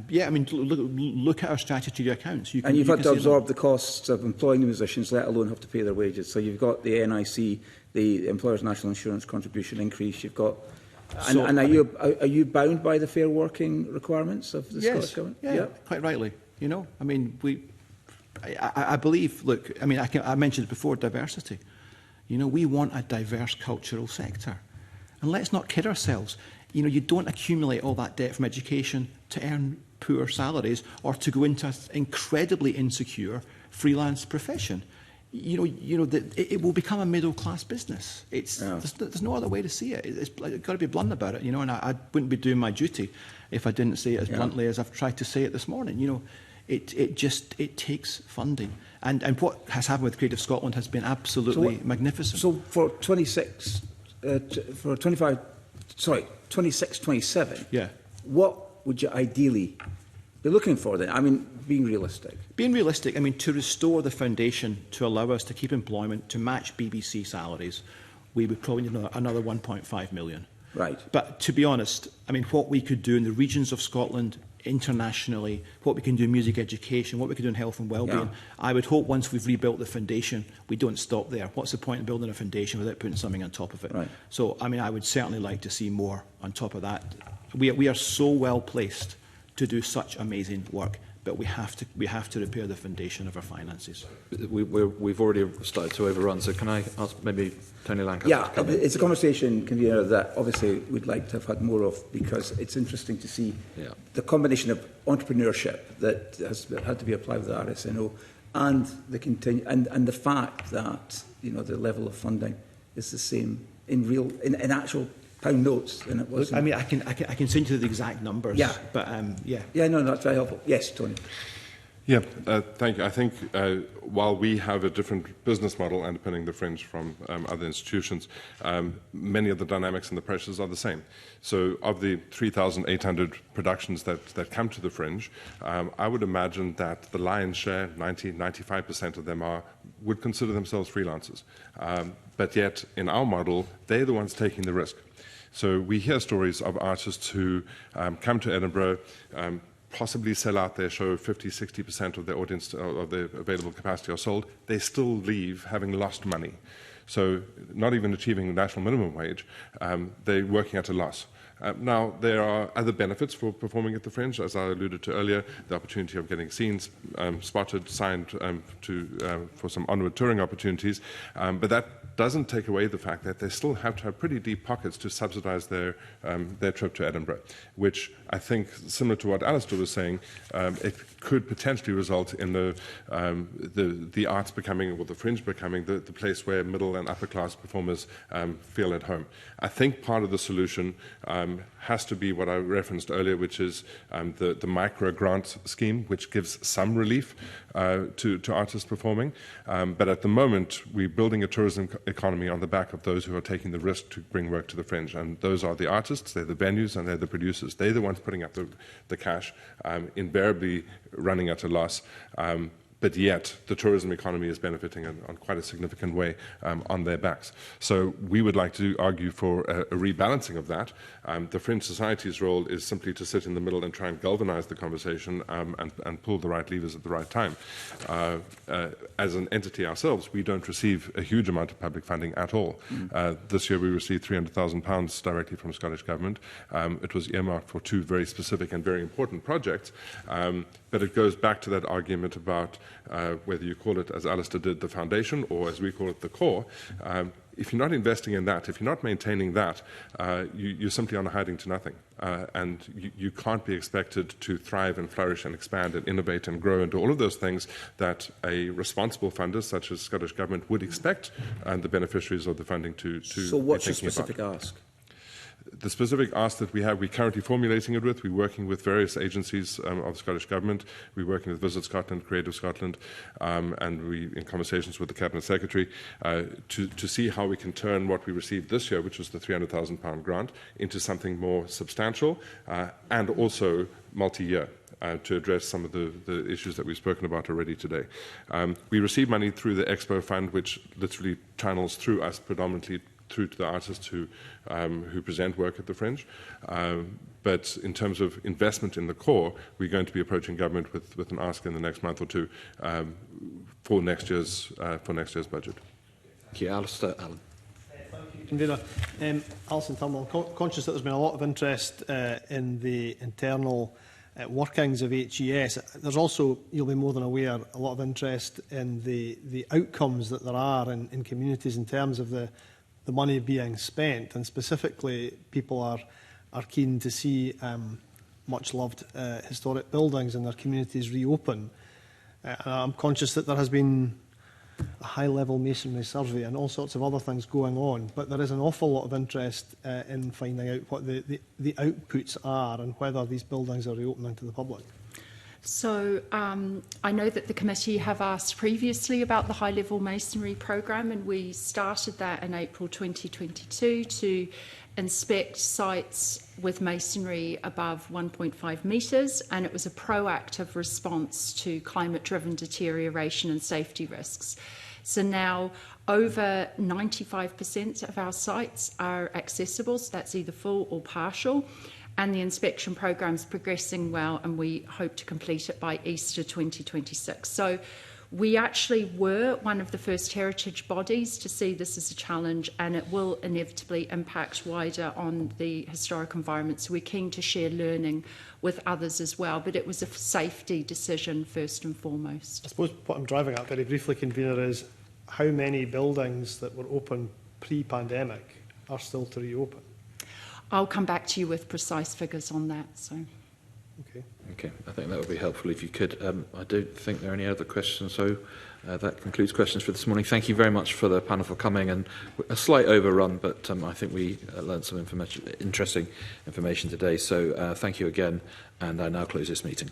Yeah. I mean, look at our statutory accounts. And you've had to absorb the costs of employing the musicians, let alone have to pay their wages. So you've got the NIC, the Employers' National Insurance contribution increase. You've got... And are you bound by the fair working requirements of the Scottish Government? Yeah, quite rightly. You know, I mean, I believe, look, I mean, I mentioned before, diversity. You know, we want a diverse cultural sector. And let's not kid ourselves. You know, you don't accumulate all that debt from education to earn poor salaries or to go into an incredibly insecure freelance profession. It will become a middle-class business. There's no other way to see it. I've got to be blunt about it, you know, and I wouldn't be doing my duty if I didn't say it as bluntly as I've tried to say it this morning. You know, it takes funding. And what has happened with Creative Scotland has been absolutely magnificent. So for 26, 27, what would you ideally be looking for then? I mean, being realistic. Being realistic, I mean, to restore the foundation to allow us to keep employment, to match BBC salaries, we would probably need another 1.5 million. Right. But to be honest, I mean, what we could do in the regions of Scotland, internationally, what we can do in music education, what we can do in health and wellbeing, I would hope once we've rebuilt the foundation, we don't stop there. What's the point in building a foundation without putting something on top of it? Right. So, I mean, I would certainly like to see more on top of that. We are so well placed to do such amazing work. but we have to repair the foundation of our finances. We've already started to overrun, so can I ask maybe Tony Lancaster? Yeah, to come in? it's a conversation, convener, that obviously we'd like to have had more of, because it's interesting to see the combination of entrepreneurship that has had to be applied with the RSNO and the fact that the level of funding is the same in actual pound notes than it was. I mean, I can send you the exact numbers. Yeah, but no, that's very helpful. Yes, Tony. Yeah, thank you. I think while we have a different business model underpinning the Fringe from other institutions, many of the dynamics and the pressures are the same. So of the 3,800 productions that come to the Fringe, I would imagine that the lion's share, 95% of them would consider themselves freelancers. But yet, in our model, they're the ones taking the risk. So we hear stories of artists who come to Edinburgh, possibly sell out their show, 50-60% of their audience, of their available capacity are sold. They still leave having lost money. So not even achieving the national minimum wage, they're working at a loss. Now, there are other benefits for performing at the Fringe, as I alluded to earlier, the opportunity of getting scenes spotted, signed for some onward touring opportunities, but that doesn't take away the fact that they still have to have pretty deep pockets to subsidise their trip to Edinburgh, which I think, similar to what Alistair was saying, it could potentially result in the arts becoming, or the Fringe becoming, the place where middle and upper class performers feel at home. I think part of the solution has to be what I referenced earlier, which is the micro grant scheme, which gives some relief to artists performing. But at the moment, we're building a tourism economy on the back of those who are taking the risk to bring work to the Fringe. And those are the artists, they're the venues, and they're the producers. They're the ones putting up the cash, invariably running at a loss. But yet the tourism economy is benefiting in quite a significant way on their backs. So we would like to argue for a rebalancing of that. The Fringe Society's role is simply to sit in the middle and try and galvanise the conversation and pull the right levers at the right time. As an entity ourselves, we don't receive a huge amount of public funding at all. This year we received £300,000 directly from Scottish Government. It was earmarked for two very specific and very important projects. But it goes back to that argument about whether you call it, as Alistair did, the foundation, or as we call it, the core. If you're not investing in that, if you're not maintaining that, you're simply on a hiding to nothing. And you can't be expected to thrive and flourish and expand and innovate and grow and do all of those things that a responsible funder, such as Scottish Government, would expect the beneficiaries of the funding to So what's your be thinking specific about. ask? The specific ask that we have, we're currently formulating it with. We're working with various agencies of the Scottish Government. We're working with Visit Scotland, Creative Scotland, and we're in conversations with the Cabinet Secretary to see how we can turn what we received this year, which was the £300,000 grant, into something more substantial and also multi-year. To address some of the issues that we've spoken about already today. We receive money through the Expo Fund, which literally channels through us predominantly through to the artists who present work at the Fringe. But in terms of investment in the core, we're going to be approaching government with an ask in the next month or two for next year's budget. Thank you, Alistair. Alan. Convener. Alison Turnbull, conscious that there's been a lot of interest in the internal workings of HES. There's also, you'll be more than aware, a lot of interest in the outcomes that there are in communities in terms of the money being spent, and specifically people are keen to see much loved historic buildings in their communities reopen. I'm conscious that there has been a high-level masonry survey and all sorts of other things going on, but there is an awful lot of interest in finding out what the outputs are and whether these buildings are reopening to the public. So I know that the committee have asked previously about the high-level masonry programme, and we started that in April 2022 to inspect sites with masonry above 1.5 metres, and it was a proactive response to climate-driven deterioration and safety risks. So now over 95% of our sites are accessible, so that's either full or partial. And the inspection programme is progressing well, and we hope to complete it by Easter 2026. So we actually were one of the first heritage bodies to see this as a challenge, and it will inevitably impact wider on the historic environment. So we're keen to share learning with others as well, but it was a safety decision first and foremost. I suppose what I'm driving at very briefly, Convener, is how many buildings that were open pre-pandemic are still to reopen? I'll come back to you with precise figures on that. So. Okay. Okay, I think that would be helpful if you could. I don't think there are any other questions, so that concludes questions for this morning. Thank you very much for the panel for coming, and a slight overrun, but I think we learned some interesting information today. So thank you again, and I now close this meeting.